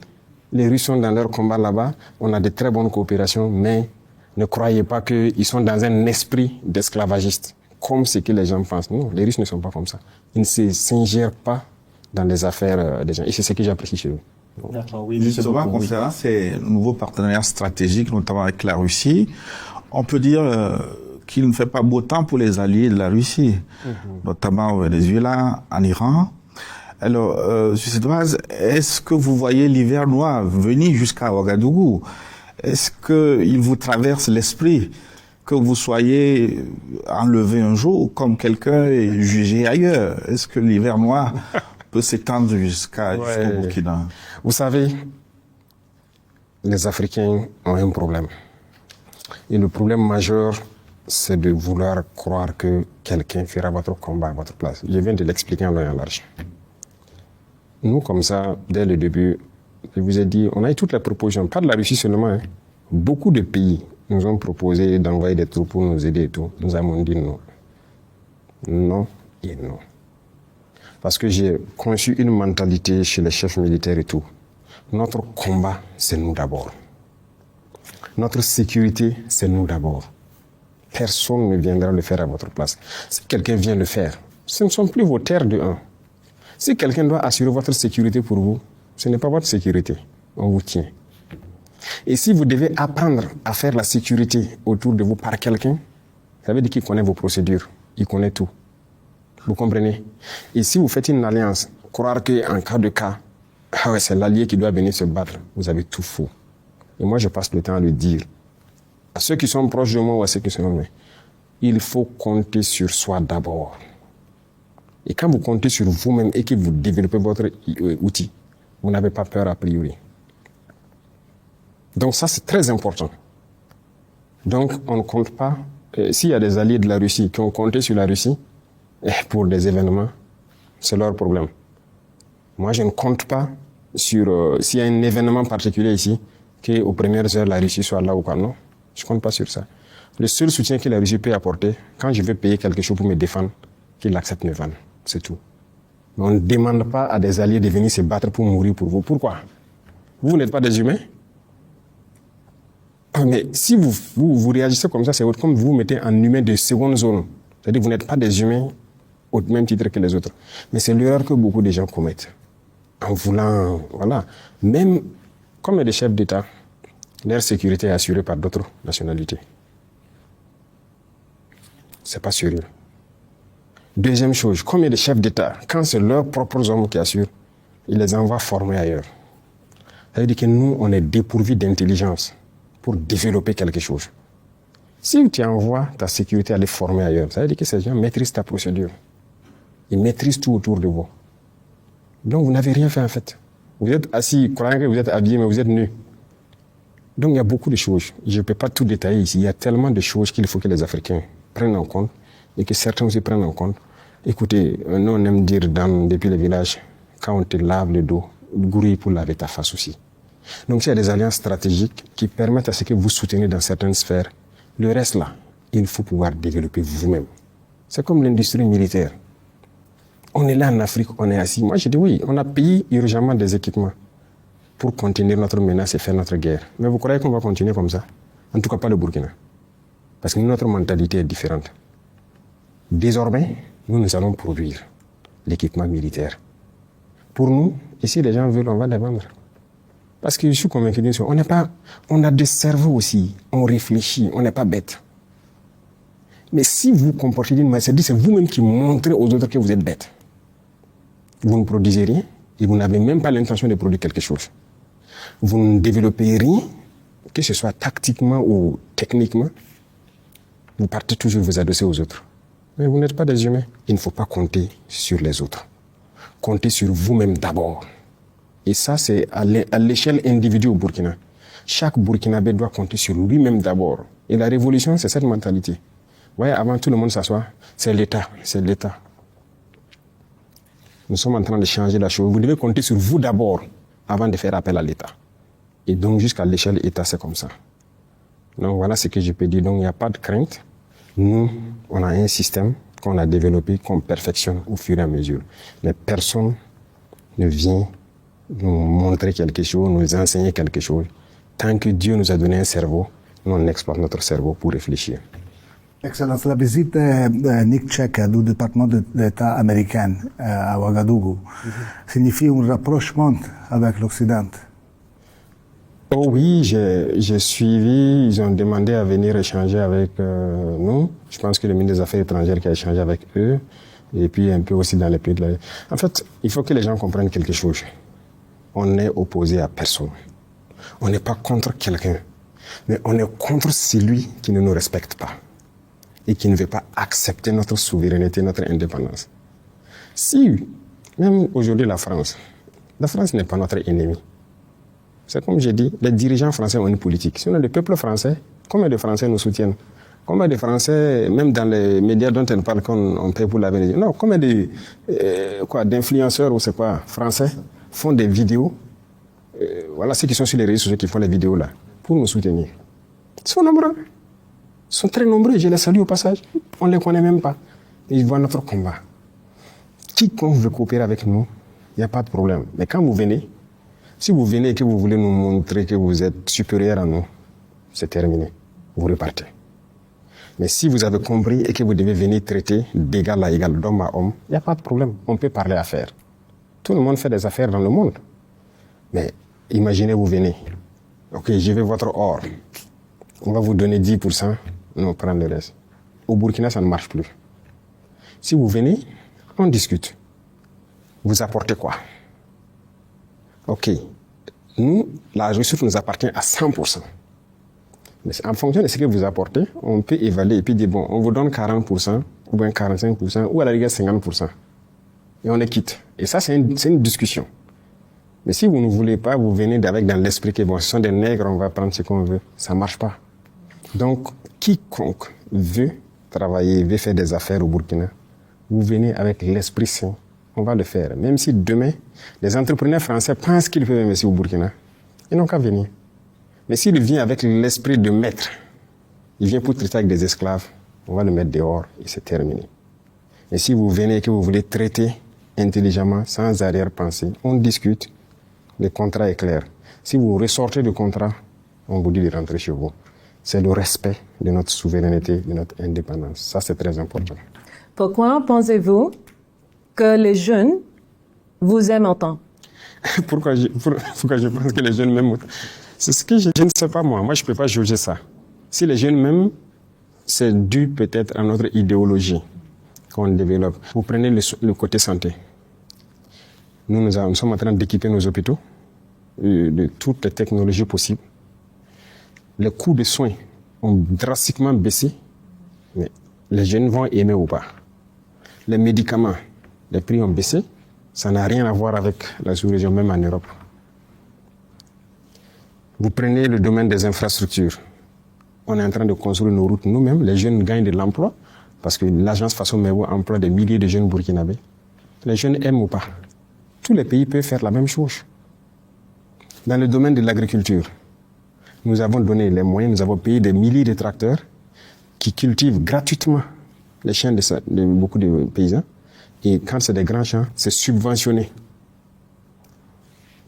Les Russes sont dans leur combat là-bas. On a de très bonnes coopérations, mais ne croyez pas qu'ils sont dans un esprit d'esclavagiste, comme ce que les gens pensent. Non, les Russes ne sont pas comme ça. Ils ne s'ingèrent pas dans les affaires des gens. Et c'est ce que j'apprécie chez eux. Oui, justement, concernant ces nouveaux partenariats stratégiques, notamment avec la Russie, on peut dire qu'il ne fait pas beau temps pour les alliés de la Russie, notamment au Venezuela, en Iran. Alors, sur cette base, est-ce que vous voyez l'hiver noir venir jusqu'à Ouagadougou? Est-ce qu'il vous traverse l'esprit que vous soyez enlevé un jour comme quelqu'un et jugé ailleurs? Est-ce que l'hiver noir peut s'étendre jusqu'au Burkina? Vous savez, les Africains ont un problème. Et le problème majeur, c'est de vouloir croire que quelqu'un fera votre combat à votre place. Je viens de l'expliquer en long et en large. Nous, comme ça, dès le début, je vous ai dit, on a eu toutes les propositions, pas de la Russie seulement. Hein. Beaucoup de pays nous ont proposé d'envoyer des troupes pour nous aider et tout. Nous avons dit non. Non et non. Parce que j'ai conçu une mentalité chez les chefs militaires et tout. Notre combat, c'est nous d'abord. Notre sécurité, c'est nous d'abord. Personne ne viendra le faire à votre place. Si quelqu'un vient le faire, ce ne sont plus vos terres de un. Si quelqu'un doit assurer votre sécurité pour vous, ce n'est pas votre sécurité. On vous tient. Et si vous devez apprendre à faire la sécurité autour de vous par quelqu'un, ça veut dire qu'il connaît vos procédures. Il connaît tout. Vous comprenez? Et si vous faites une alliance, croire qu'en cas de cas, c'est l'allié qui doit venir se battre, vous avez tout faux. Et moi, je passe le temps à le dire. À ceux qui sont proches de moi ou à ceux qui sont loin, il faut compter sur soi d'abord. Et quand vous comptez sur vous-même et que vous développez votre outil, vous n'avez pas peur a priori. Donc ça, c'est très important. Donc, on ne compte pas. S'il y a des alliés de la Russie qui ont compté sur la Russie pour des événements, c'est leur problème. Moi, je ne compte pas sur s'il y a un événement particulier ici, qu'aux premières heures, la Russie soit là ou pas. Non, je ne compte pas sur ça. Le seul soutien que la Russie peut apporter, quand je veux payer quelque chose pour me défendre, qu'il accepte mes vannes. C'est tout. Mais on ne demande pas à des alliés de venir se battre pour mourir pour vous. Pourquoi? Vous n'êtes pas des humains? Mais si vous réagissez comme ça, c'est comme vous mettez en humain de seconde zone. C'est-à-dire que vous n'êtes pas des humains au même titre que les autres. Mais c'est l'erreur que beaucoup de gens commettent. En voulant, voilà. Même comme les chefs d'État, leur sécurité est assurée par d'autres nationalités. C'est pas sérieux. Deuxième chose, combien de chefs d'État, quand c'est leurs propres hommes qui assurent, ils les envoient former ailleurs. Ça veut dire que nous, on est dépourvus d'intelligence pour développer quelque chose. Si tu envoies ta sécurité à les former ailleurs, ça veut dire que ces gens maîtrisent ta procédure. Ils maîtrisent tout autour de vous. Donc vous n'avez rien fait en fait. Vous êtes assis, croyant que vous êtes habillé, mais vous êtes nus. Donc il y a beaucoup de choses. Je ne peux pas tout détailler ici. Il y a tellement de choses qu'il faut que les Africains prennent en compte et que certains aussi prennent en compte. Écoutez, nous on aime dire depuis les villages, quand on te lave le dos, grouille pour laver ta face aussi. Donc il y a des alliances stratégiques qui permettent à ce que vous souteniez dans certaines sphères. Le reste là, il faut pouvoir développer vous-même. C'est comme l'industrie militaire. On est là en Afrique, on est assis. Moi, je dis oui, on a payé urgemment des équipements pour contenir notre menace et faire notre guerre. Mais vous croyez qu'on va continuer comme ça? En tout cas, pas le Burkina. Parce que notre mentalité est différente. Désormais, nous allons produire l'équipement militaire. Pour nous, ici, les gens veulent, on va les vendre. Parce que je suis convaincu d'une chose, on a des cerveaux aussi, on réfléchit, on n'est pas bête. Mais si vous comportez d'une manière, c'est vous-même qui montrez aux autres que vous êtes bête. Vous ne produisez rien et vous n'avez même pas l'intention de produire quelque chose. Vous ne développez rien, que ce soit tactiquement ou techniquement. Vous partez toujours vous adosser aux autres. Mais vous n'êtes pas des humains. Il ne faut pas compter sur les autres. Comptez sur vous-même d'abord. Et ça, c'est à l'échelle individuelle au Burkina. Chaque Burkinabé doit compter sur lui-même d'abord. Et la révolution, c'est cette mentalité. Vous voyez, avant tout le monde s'assoit, c'est l'État, c'est l'État. Nous sommes en train de changer la chose. Vous devez compter sur vous d'abord avant de faire appel à l'État. Et donc, jusqu'à l'échelle État, c'est comme ça. Donc, voilà ce que je peux dire. Donc, il n'y a pas de crainte. Nous, on a un système qu'on a développé, qu'on perfectionne au fur et à mesure. Mais personne ne vient nous montrer quelque chose, nous enseigner quelque chose. Tant que Dieu nous a donné un cerveau, nous, on exploite notre cerveau pour réfléchir. Excellence, la visite Nick Cheka du département d'État américain à Ouagadougou signifie un rapprochement avec l'Occident. Oh oui, j'ai suivi, ils ont demandé à venir échanger avec nous. Je pense que le ministre des Affaires étrangères qui a échangé avec eux, et puis un peu aussi dans les pays de la... En fait, il faut que les gens comprennent quelque chose. On n'est opposé à personne. On n'est pas contre quelqu'un, mais on est contre celui qui ne nous respecte pas et qui ne veut pas accepter notre souveraineté, notre indépendance. Si, même aujourd'hui la France n'est pas notre ennemi. C'est comme j'ai dit, les dirigeants français ont une politique. Sinon, le peuple français, combien de Français nous soutiennent? Combien de Français, même dans les médias dont on parle qu'on paye pour laver les yeux? Non, combien d'influenceurs ou c'est quoi, français, font des vidéos, voilà ceux qui sont sur les réseaux sociaux qui font les vidéos là, pour nous soutenir. Ils sont nombreux. Ils sont très nombreux, je les salue au passage. On ne les connaît même pas. Ils voient notre combat. Quiconque veut coopérer avec nous, il n'y a pas de problème. Mais quand vous venez, si vous venez et que vous voulez nous montrer que vous êtes supérieur à nous, c'est terminé. Vous repartez. Mais si vous avez compris et que vous devez venir traiter d'égal à égal, d'homme à homme, il n'y a pas de problème. On peut parler affaires. Tout le monde fait des affaires dans le monde. Mais imaginez, vous venez. Ok, je veux votre or. On va vous donner 10%, on prend le reste. Au Burkina, ça ne marche plus. Si vous venez, on discute. Vous apportez quoi? Ok, nous, la ressource nous appartient à 100%. Mais en fonction de ce que vous apportez, on peut évaluer et puis dire, bon, on vous donne 40%, ou bien 45%, ou à la rigueur 50%. Et on les quitte. Et ça, c'est une discussion. Mais si vous ne voulez pas, vous venez avec dans l'esprit que bon, ce sont des nègres, on va prendre ce qu'on veut. Ça ne marche pas. Donc, quiconque veut travailler, veut faire des affaires au Burkina, vous venez avec l'esprit sain. On va le faire. Même si demain, les entrepreneurs français pensent qu'ils peuvent investir au Burkina, ils n'ont qu'à venir. Mais s'il vient avec l'esprit de maître, il vient pour traiter avec des esclaves, on va le mettre dehors et c'est terminé. Et si vous venez et que vous voulez traiter intelligemment, sans arrière-pensée, on discute, le contrat est clair. Si vous ressortez du contrat, on vous dit de rentrer chez vous. C'est le respect de notre souveraineté, de notre indépendance. Ça, c'est très important. Pourquoi pensez-vous que les jeunes vous aiment autant? Pourquoi je pense que les jeunes m'aiment autant? C'est ce que je ne sais pas moi. Moi, je ne peux pas juger ça. Si les jeunes m'aiment, c'est dû peut-être à notre idéologie qu'on développe. Vous prenez le côté santé. Nous sommes en train d'équiper nos hôpitaux de toutes les technologies possibles. Les coûts de soins ont drastiquement baissé, mais les jeunes vont aimer ou pas. Les médicaments, les prix ont baissé, ça n'a rien à voir avec la sous-région, même en Europe. Vous prenez le domaine des infrastructures. On est en train de construire nos routes nous-mêmes. Les jeunes gagnent de l'emploi parce que l'agence Faso Mewo emploie des milliers de jeunes burkinabés. Les jeunes aiment ou pas. Tous les pays peuvent faire la même chose. Dans le domaine de l'agriculture, nous avons donné les moyens, nous avons payé des milliers de tracteurs. qui cultivent gratuitement les champs de beaucoup de paysans. Et quand c'est des grands champs, c'est subventionné.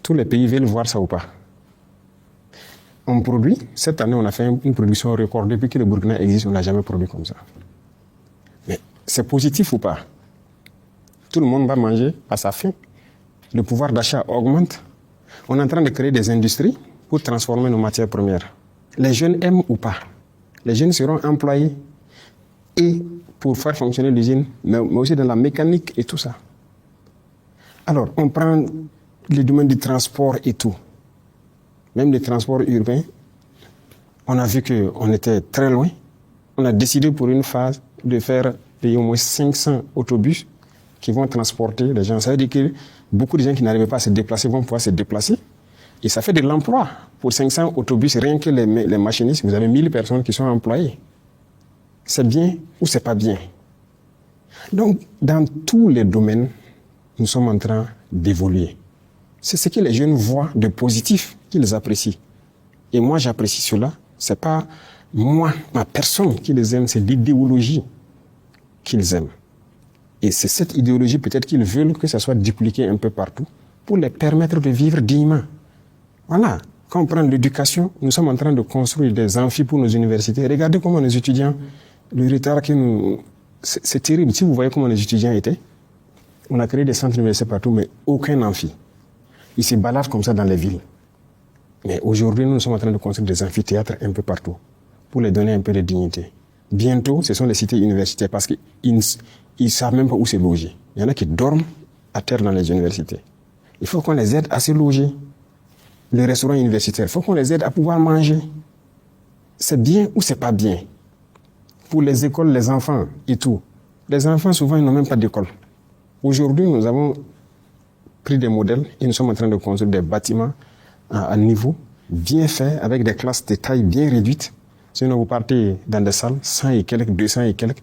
Tous les pays veulent voir ça ou pas. On produit, cette année on a fait une production record. Depuis que le Burkina existe, on n'a jamais produit comme ça. Mais c'est positif ou pas? Tout le monde va manger à sa faim. Le pouvoir d'achat augmente. On est en train de créer des industries pour transformer nos matières premières. Les jeunes aiment ou pas? Les jeunes seront employés et pour faire fonctionner l'usine, mais aussi dans la mécanique et tout ça. Alors, on prend les domaines du transport et tout. Même les transports urbains, on a vu qu'on était très loin. On a décidé pour une phase de faire payer au moins 500 autobus qui vont transporter les gens. Ça veut dire que beaucoup de gens qui n'arrivaient pas à se déplacer vont pouvoir se déplacer. Et ça fait de l'emploi. Pour 500 autobus, rien que les machinistes, vous avez 1000 personnes qui sont employées. C'est bien ou c'est pas bien? Donc, dans tous les domaines, nous sommes en train d'évoluer. C'est ce que les jeunes voient de positif qu'ils apprécient. Et moi, j'apprécie cela. C'est pas moi, ma personne qui les aime, c'est l'idéologie qu'ils aiment. Et c'est cette idéologie peut-être qu'ils veulent que ça soit dupliqué un peu partout pour les permettre de vivre dignement. Voilà. Quand on prend l'éducation, nous sommes en train de construire des amphis pour nos universités. Regardez comment nos étudiants, le retard que nous... C'est terrible. Si vous voyez comment les étudiants étaient, on a créé des centres universitaires partout, mais aucun amphi. Ils se baladent comme ça dans les villes. Mais aujourd'hui, nous sommes en train de construire des amphithéâtres un peu partout pour les donner un peu de dignité. Bientôt, ce sont les cités universitaires parce qu'ils ne savent même pas où se loger. Il y en a qui dorment à terre dans les universités. Il faut qu'on les aide à se loger. Les restaurants universitaires, il faut qu'on les aide à pouvoir manger. C'est bien ou c'est pas bien? Pour les écoles, les enfants et tout. Les enfants, souvent, ils n'ont même pas d'école. Aujourd'hui, nous avons pris des modèles et nous sommes en train de construire des bâtiments à niveau, bien faits, avec des classes de taille bien réduites. Sinon, vous partez dans des salles, 100 et quelques, 200 et quelques.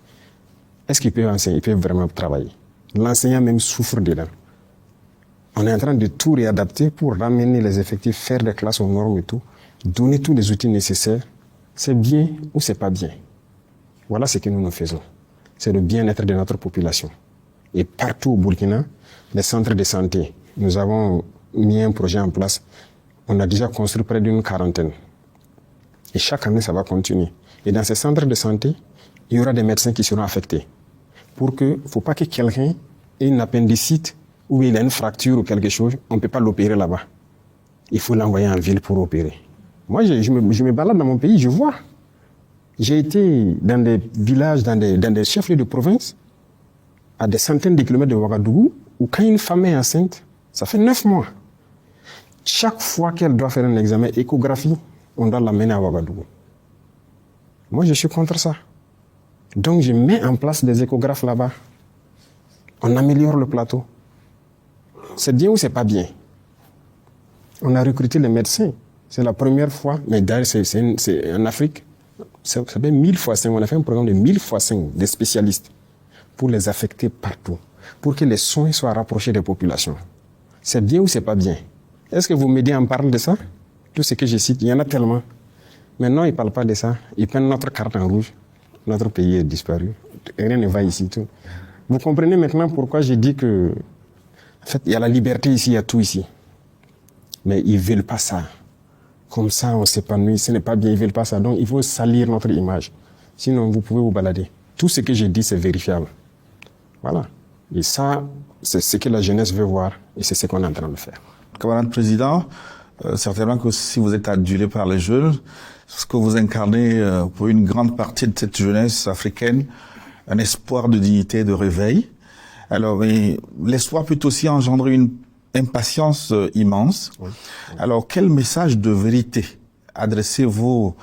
Est-ce qu'ils peuvent enseigner? Ils peuvent vraiment travailler. L'enseignant même souffre dedans. On est en train de tout réadapter pour ramener les effectifs, faire des classes aux normes et tout, donner tous les outils nécessaires. C'est bien ou c'est pas bien? Voilà ce que nous faisons. C'est le bien-être de notre population. Et partout au Burkina, les centres de santé, nous avons mis un projet en place. On a déjà construit près d'une 40aine. Et chaque année, ça va continuer. Et dans ces centres de santé, il y aura des médecins qui seront affectés. Pour que, il ne faut pas que quelqu'un ait une appendicite ou il a une fracture ou quelque chose, on ne peut pas l'opérer là-bas. Il faut l'envoyer en ville pour opérer. Moi, je me balade dans mon pays, je vois. J'ai été dans des villages, dans des chefs-lieux de province, à des centaines de kilomètres de Ouagadougou, où quand une femme est enceinte, ça fait 9 mois. Chaque fois qu'elle doit faire un examen échographie, on doit l'amener à Ouagadougou. Moi, je suis contre ça. Donc, je mets en place des échographes là-bas. On améliore le plateau. C'est bien ou c'est pas bien? On a recruté les médecins. C'est la première fois, mais d'ailleurs, c'est en Afrique, ça fait 1000 fois 5. On a fait un programme de 1000 fois 5 des spécialistes pour les affecter partout, pour que les soins soient rapprochés des populations. C'est bien ou c'est pas bien? Est-ce que vos médias en parlent de ça? Tout ce que je cite, il y en a tellement. Maintenant, ils ne parlent pas de ça. Ils prennent notre carte en rouge. Notre pays est disparu. Rien ne va ici. Tout. Vous comprenez maintenant pourquoi j'ai dit que, en fait, il y a la liberté ici, il y a tout ici. Mais ils ne veulent pas ça. Comme ça, on s'épanouit. Ce n'est pas bien, ils ne veulent pas ça. Donc, il faut salir notre image. Sinon, vous pouvez vous balader. Tout ce que j'ai dit, c'est vérifiable. Voilà. Et ça, c'est ce que la jeunesse veut voir. Et c'est ce qu'on est en train de faire. Camarade président, certainement que si vous êtes adulé par les jeunes, ce que vous incarnez pour une grande partie de cette jeunesse africaine, un espoir de dignité, de réveil. Alors, l'espoir peut aussi engendrer une impatience immense. Oui. Alors, quel message de vérité adressez-vous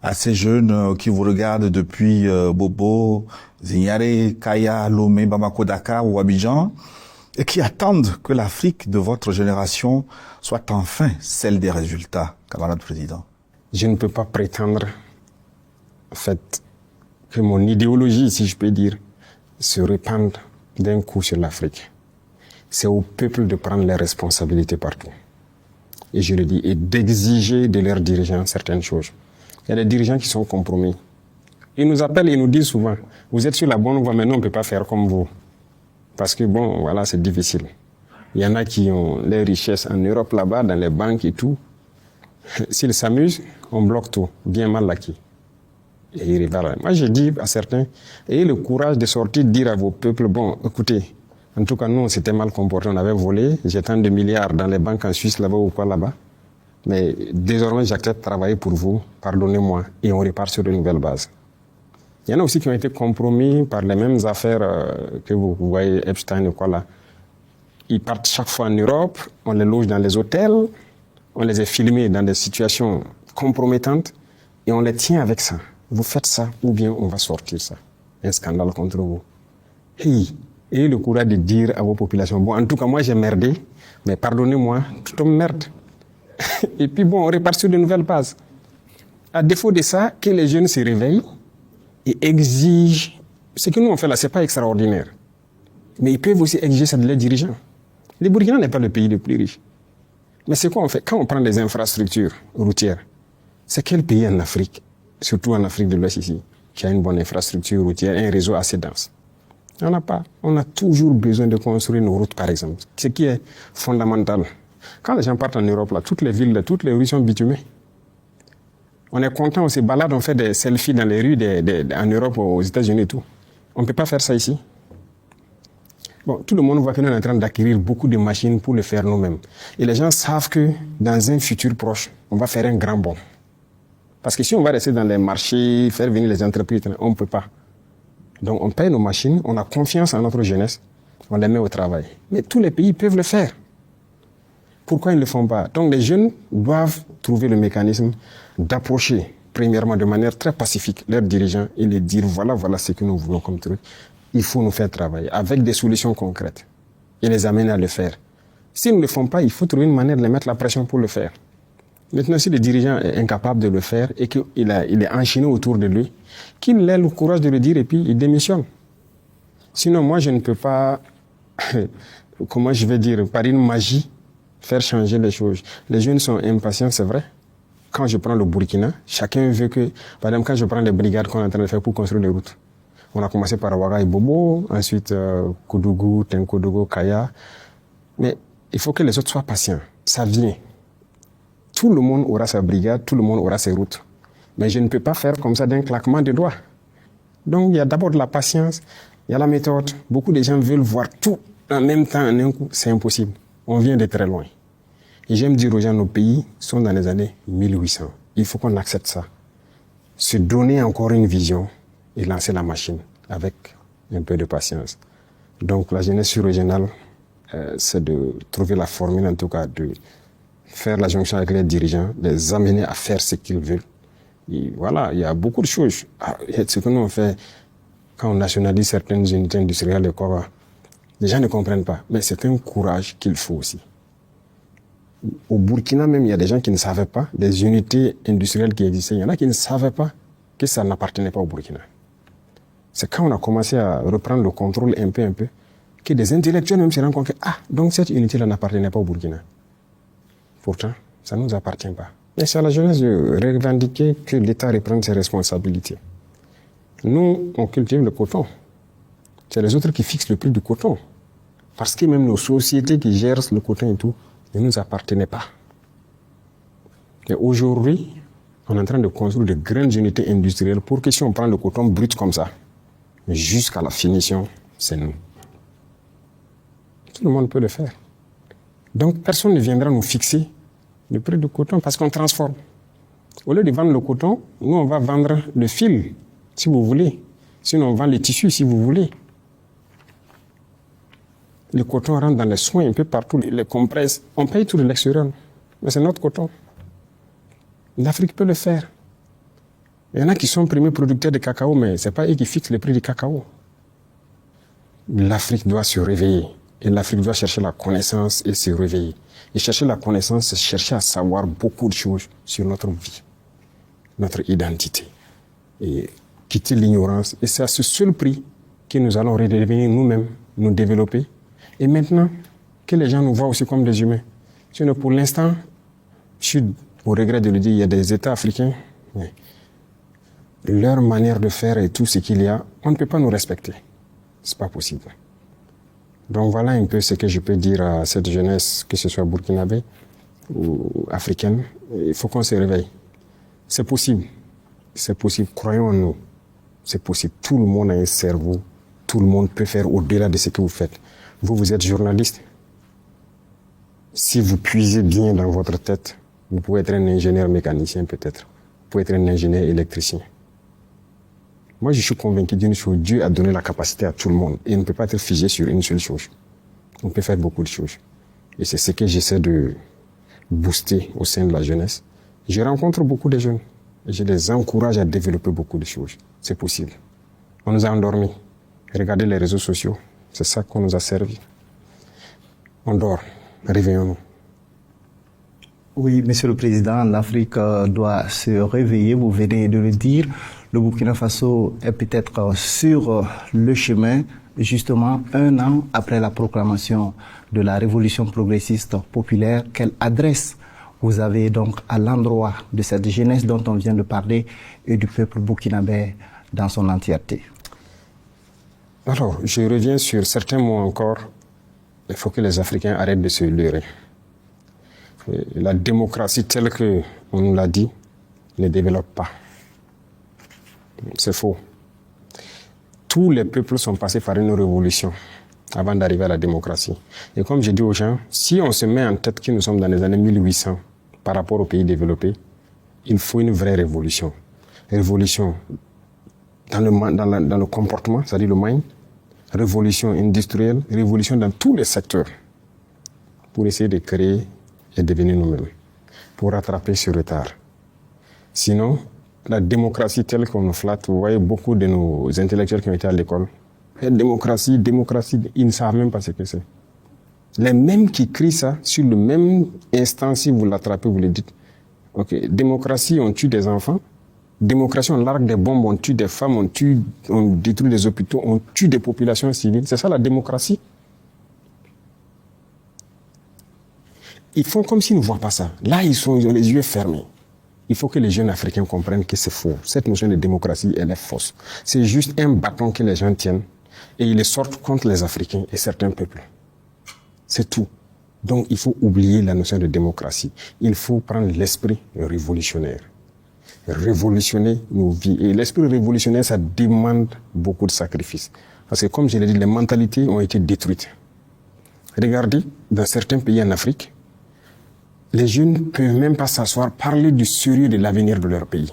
à ces jeunes qui vous regardent depuis Bobo, Zignaré, Kaya, Lomé, Bamako, Dakar ou Abidjan, et qui attendent que l'Afrique de votre génération soit enfin celle des résultats, camarade président? Je ne peux pas prétendre, en fait, que mon idéologie, si je peux dire, se répande d'un coup sur l'Afrique. C'est au peuple de prendre les responsabilités partout. Et je le dis, et d'exiger de leurs dirigeants certaines choses. Il y a des dirigeants qui sont compromis. Ils nous appellent, ils nous disent souvent, vous êtes sur la bonne voie, mais nous, on ne peut pas faire comme vous. Parce que bon, voilà, c'est difficile. Il y en a qui ont les richesses en Europe là-bas, dans les banques et tout. S'ils s'amusent, on bloque tout, bien mal acquis. Et ils rivalent. Moi, je dis à certains, ayez le courage de sortir, dire à vos peuples, bon, écoutez, en tout cas, nous, on s'était mal comporté, on avait volé, j'ai tant de milliards dans les banques en Suisse, là-bas ou quoi, là-bas. Mais désormais, j'accepte de travailler pour vous, pardonnez-moi, et on repart sur de nouvelles bases. Il y en a aussi qui ont été compromis par les mêmes affaires que vous voyez, Epstein et quoi, là. Ils partent chaque fois en Europe, on les loge dans les hôtels, on les a filmés dans des situations compromettantes, et on les tient avec ça. Vous faites ça, ou bien on va sortir ça. Un scandale contre vous. Hey, ayez le courage de dire à vos populations, bon, en tout cas, moi j'ai merdé, mais pardonnez-moi, tout homme merde. Et puis bon, on repart sur de nouvelles bases. À défaut de ça, que les jeunes se réveillent et exigent. Ce que nous on fait là, c'est pas extraordinaire. Mais ils peuvent aussi exiger ça de leurs dirigeants. Le Burkina n'est pas le pays le plus riche. Mais c'est quoi on fait? Quand on prend des infrastructures routières, c'est quel pays en Afrique, surtout en Afrique de l'Ouest ici, qui a une bonne infrastructure routière, un réseau assez dense? On n'a pas. On a toujours besoin de construire nos routes, par exemple. Ce qui est fondamental. Quand les gens partent en Europe, là, toutes les villes, toutes les rues sont bitumées. On est content, on se balade, on fait des selfies dans les rues en Europe, aux États-Unis et tout. On ne peut pas faire ça ici. Bon, tout le monde voit que nous sommes en train d'acquérir beaucoup de machines pour le faire nous-mêmes. Et les gens savent que dans un futur proche, on va faire un grand bond. Parce que si on va rester dans les marchés, faire venir les entreprises, on ne peut pas. Donc on paye nos machines, on a confiance en notre jeunesse, on les met au travail. Mais tous les pays peuvent le faire. Pourquoi ils ne le font pas? Donc les jeunes doivent trouver le mécanisme d'approcher, premièrement de manière très pacifique, leurs dirigeants et les dire voilà ce que nous voulons comme truc. Il faut nous faire travailler avec des solutions concrètes et les amener à le faire. S'ils ne le font pas, il faut trouver une manière de les mettre la pression pour le faire. Maintenant, si le dirigeant est incapable de le faire et qu'il est enchaîné autour de lui, qu'il ait le courage de le dire et puis il démissionne. Sinon, moi, je ne peux pas, comment je vais dire, par une magie, faire changer les choses. Les jeunes sont impatients, c'est vrai. Quand je prends le Burkina, chacun veut que, par exemple, quand je prends les brigades qu'on est en train de faire pour construire les routes, on a commencé par Ouaga et Bobo, ensuite Koudougou, Tenkodougou, Kaya. Mais il faut que les autres soient patients. Ça vient. Tout le monde aura sa brigade, tout le monde aura ses routes. Mais je ne peux pas faire comme ça d'un claquement de doigts. Donc il y a d'abord de la patience, il y a la méthode. Beaucoup de gens veulent voir tout en même temps, en un coup. C'est impossible. On vient de très loin. Et j'aime dire aux gens, nos pays sont dans les années 1800. Il faut qu'on accepte ça. Se donner encore une vision et lancer la machine avec un peu de patience. Donc la jeunesse sur-régionale, c'est de trouver la formule, en tout cas, de faire la jonction avec les dirigeants, les amener à faire ce qu'ils veulent. Et voilà, il y a beaucoup de choses. Ce que nous on fait quand on nationalise certaines unités industrielles, les gens ne comprennent pas. Mais c'est un courage qu'il faut aussi. Au Burkina même, il y a des gens qui ne savaient pas, des unités industrielles qui existaient, il y en a qui ne savaient pas que ça n'appartenait pas au Burkina. C'est quand on a commencé à reprendre le contrôle un peu, que des intellectuels même se rendent compte que, donc cette unité-là n'appartenait pas au Burkina. Pourtant, ça ne nous appartient pas. Et c'est à la jeunesse de revendiquer que l'État reprenne ses responsabilités. Nous, on cultive le coton. C'est les autres qui fixent le prix du coton. Parce que même nos sociétés qui gèrent le coton et tout, ne nous appartenaient pas. Et aujourd'hui, on est en train de construire de grandes unités industrielles pour que si on prend le coton brut comme ça, jusqu'à la finition, c'est nous. Tout le monde peut le faire. Donc personne ne viendra nous fixer le prix du coton parce qu'on transforme. Au lieu de vendre le coton, nous on va vendre le fil, si vous voulez. Sinon on vend les tissus, si vous voulez. Le coton rentre dans les soins un peu partout, les compresses. On paye tout de l'extérieur, mais c'est notre coton. L'Afrique peut le faire. Il y en a qui sont premiers producteurs de cacao, mais ce n'est pas eux qui fixent le prix du cacao. L'Afrique doit se réveiller. Et l'Afrique doit chercher la connaissance et se réveiller. Et chercher la connaissance, c'est chercher à savoir beaucoup de choses sur notre vie, notre identité. Et quitter l'ignorance. Et c'est à ce seul prix que nous allons redevenir nous-mêmes, nous développer. Et maintenant, que les gens nous voient aussi comme des humains. Sinon, pour l'instant, je suis au regret de le dire, il y a des États africains. leur manière de faire et tout ce qu'il y a, on ne peut pas nous respecter. C'est pas possible. Donc voilà un peu ce que je peux dire à cette jeunesse, que ce soit burkinabé ou africaine. Il faut qu'on se réveille. C'est possible. C'est possible. Croyons en nous. C'est possible. Tout le monde a un cerveau. Tout le monde peut faire au-delà de ce que vous faites. Vous êtes journaliste. Si vous puisez bien dans votre tête, vous pouvez être un ingénieur mécanicien peut-être. Vous pouvez être un ingénieur électricien. Moi, je suis convaincu d'une chose. Dieu a donné la capacité à tout le monde. Et il ne peut pas être figé sur une seule chose. On peut faire beaucoup de choses. Et c'est ce que j'essaie de booster au sein de la jeunesse. Je rencontre beaucoup de jeunes. Et je les encourage à développer beaucoup de choses. C'est possible. On nous a endormis. Regardez les réseaux sociaux. C'est ça qu'on nous a servi. On dort. Réveillons-nous. Oui, Monsieur le Président, l'Afrique doit se réveiller, vous venez de le dire. Le Burkina Faso est peut-être sur le chemin, justement, 1 an après la proclamation de la révolution progressiste populaire. Quelle adresse vous avez donc à l'endroit de cette jeunesse dont on vient de parler et du peuple burkinabé dans son entièreté? Alors, je reviens sur certains mots encore. Il faut que les Africains arrêtent de se leurrer. La démocratie telle qu'on nous l'a dit ne développe pas. C'est faux. Tous les peuples sont passés par une révolution avant d'arriver à la démocratie. Et comme je dis aux gens, si on se met en tête que nous sommes dans les années 1800 par rapport aux pays développés, il faut une vraie révolution. Révolution dans le comportement, c'est-à-dire le mind, révolution industrielle, révolution dans tous les secteurs pour essayer de créer et devenir nous-mêmes, pour rattraper ce retard. Sinon, la démocratie telle qu'on nous flatte, vous voyez beaucoup de nos intellectuels qui ont été à l'école, démocratie, ils ne savent même pas ce que c'est. Les mêmes qui crient ça, sur le même instant, si vous l'attrapez, vous le dites, ok, démocratie, on tue des enfants, démocratie, on largue des bombes, on tue des femmes, on détruit des hôpitaux, on tue des populations civiles, c'est ça la démocratie? Ils font comme s'ils ne voient pas ça. Là, ils ont les yeux fermés. Il faut que les jeunes Africains comprennent que c'est faux. Cette notion de démocratie, elle est fausse. C'est juste un bâton que les gens tiennent et ils le sortent contre les Africains et certains peuples. C'est tout. Donc, il faut oublier la notion de démocratie. Il faut prendre l'esprit révolutionnaire. Révolutionner nos vies. Et l'esprit révolutionnaire, ça demande beaucoup de sacrifices. Parce que, comme je l'ai dit, les mentalités ont été détruites. Regardez, dans certains pays en Afrique, les jeunes ne peuvent même pas s'asseoir, parler du sérieux de l'avenir de leur pays.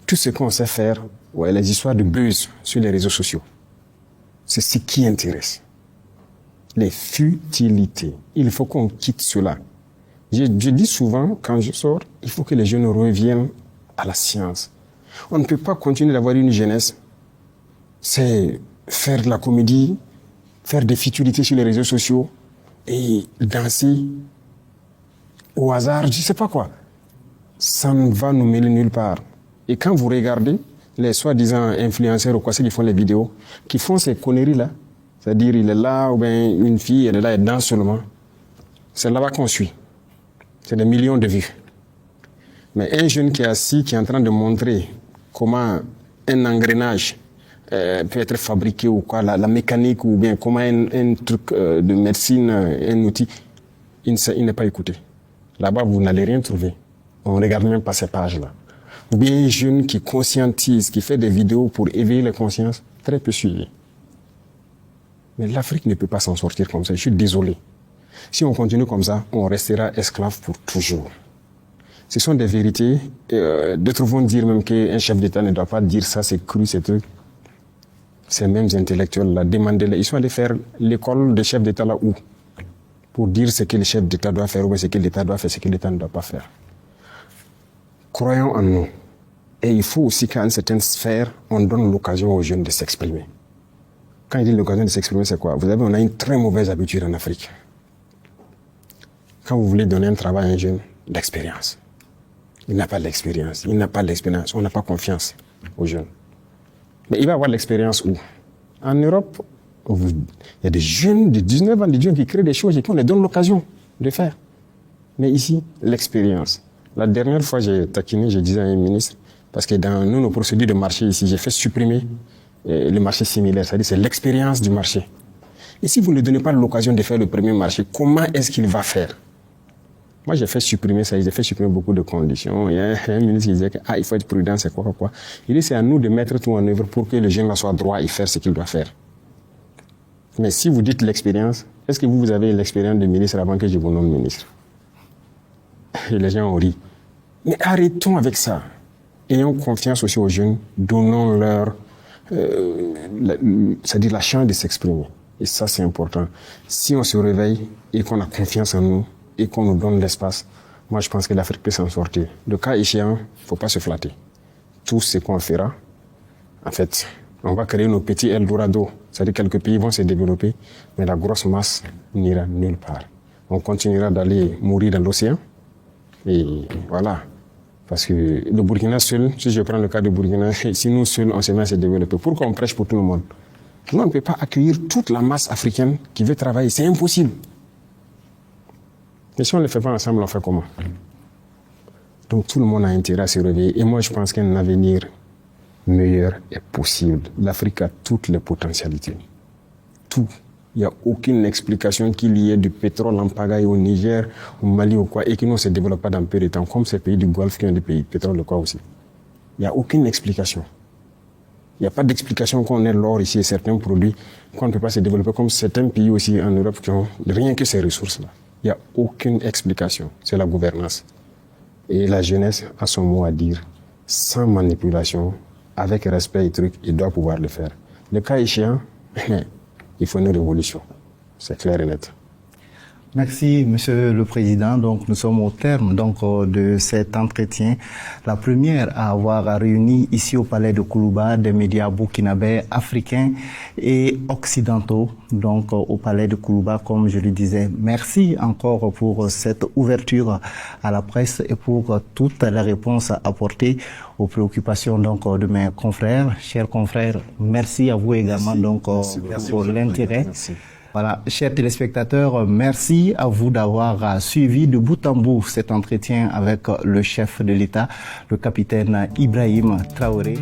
Tout ce qu'on sait faire, ouais, les histoires de buzz sur les réseaux sociaux, c'est ce qui intéresse. Les futilités. Il faut qu'on quitte cela. Je dis souvent, quand je sors, il faut que les jeunes reviennent à la science. On ne peut pas continuer d'avoir une jeunesse, c'est faire de la comédie, faire des futilités sur les réseaux sociaux et danser au hasard, je ne sais pas quoi. Ça ne va nous mêler nulle part. Et quand vous regardez les soi-disant influenceurs ou quoi, ceux qui font les vidéos, qui font ces conneries-là, c'est-à-dire il est là, ou bien une fille, elle est là, elle danse seulement, c'est là-bas qu'on suit. C'est des millions de vues. Mais un jeune qui est assis, qui est en train de montrer comment un engrenage peut être fabriqué ou quoi, la mécanique ou bien comment un truc de médecine, un outil, il n'est pas écouté. Là-bas, vous n'allez rien trouver. On ne regarde même pas ces pages-là. Ou bien un jeune qui conscientise, qui fait des vidéos pour éveiller les consciences, très peu suivi. Mais l'Afrique ne peut pas s'en sortir comme ça. Je suis désolé. Si on continue comme ça, on restera esclave pour toujours. Ce sont des vérités. D'autres vont dire même qu'un chef d'État ne doit pas dire ça, c'est cru, ces trucs. Ces mêmes intellectuels-là, demandez-les. Ils sont allés faire l'école de chef d'État là où? Pour dire ce que le chef d'État doit faire ou ce que l'État doit faire, ce que l'État ne doit pas faire. Croyons en nous. Et il faut aussi qu'à une certaine sphère, on donne l'occasion aux jeunes de s'exprimer. Quand il dit l'occasion de s'exprimer, c'est quoi? On a une très mauvaise habitude en Afrique. Quand vous voulez donner un travail à un jeune, l'expérience. Il n'a pas l'expérience. Il n'a pas l'expérience. On n'a pas confiance aux jeunes. Mais il va avoir l'expérience où? En Europe, il y a des jeunes de 19 ans, des jeunes qui créent des choses et qu'on les donne l'occasion de faire. Mais ici, l'expérience. La dernière fois, j'ai taquiné, je disais à un ministre, Parce que dans nos procédures de marché ici, j'ai fait supprimer les marchés similaires, c'est-à-dire c'est l'expérience du marché. Et si vous ne donnez pas l'occasion de faire le premier marché, comment est-ce qu'il va faire? Moi, j'ai fait supprimer ça, j'ai fait supprimer beaucoup de conditions. Il y a un ministre qui disait qu'il faut être prudent, c'est quoi. Il dit c'est à nous de mettre tout en œuvre pour que le jeune soit droit et faire ce qu'il doit faire. Mais si vous dites l'expérience, est-ce que vous avez l'expérience de ministre avant que je vous nomme ministre? Et les gens ont ri. Mais arrêtons avec ça. Ayons confiance aussi aux jeunes, donnons-leur c'est-à-dire la chance de s'exprimer. Et ça, c'est important. Si on se réveille et qu'on a confiance en nous et qu'on nous donne l'espace, moi, je pense que l'Afrique peut s'en sortir. Le cas échéant, il ne faut pas se flatter. Tout ce qu'on fera, en fait, on va créer nos petits Eldorado. C'est-à-dire que quelques pays vont se développer, mais la grosse masse n'ira nulle part. On continuera d'aller mourir dans l'océan. Et voilà. Parce que le Burkina seul, si je prends le cas du Burkina, si nous seuls, on se met à se développer, pourquoi on prêche pour tout le monde? Nous, on ne peut pas accueillir toute la masse africaine qui veut travailler. C'est impossible. Mais si on ne le fait pas ensemble, on fait comment? Donc tout le monde a intérêt à se réveiller. Et moi, je pense qu'un avenir meilleur est possible. L'Afrique a toutes les potentialités. Tout. Il n'y a aucune explication qu'il y ait du pétrole en pagaille au Niger, au Mali ou quoi, et que nous ne se développe pas dans peu de temps, comme ces pays du Golfe qui ont des pays pétrole ou quoi aussi. Il n'y a aucune explication. Il n'y a pas d'explication qu'on ait l'or ici et certains produits qu'on ne peut pas se développer comme certains pays aussi en Europe qui ont rien que ces ressources-là. Il n'y a aucune explication. C'est la gouvernance. Et la jeunesse a son mot à dire, sans manipulation, avec respect et trucs, il doit pouvoir le faire. Le cas échéant, il faut une révolution. C'est clair et net. Merci, Monsieur le Président. Donc, nous sommes au terme de cet entretien. La première à avoir réuni ici au Palais de Kourouba des médias burkinabés, africains et occidentaux. Donc, au Palais de Kourouba, comme je le disais. Merci encore pour cette ouverture à la presse et pour toutes les réponses apportées aux préoccupations de mes confrères. Chers confrères, merci à vous également merci pour l'intérêt. Voilà, chers téléspectateurs, merci à vous d'avoir suivi de bout en bout cet entretien avec le chef de l'État, le capitaine Ibrahim Traoré.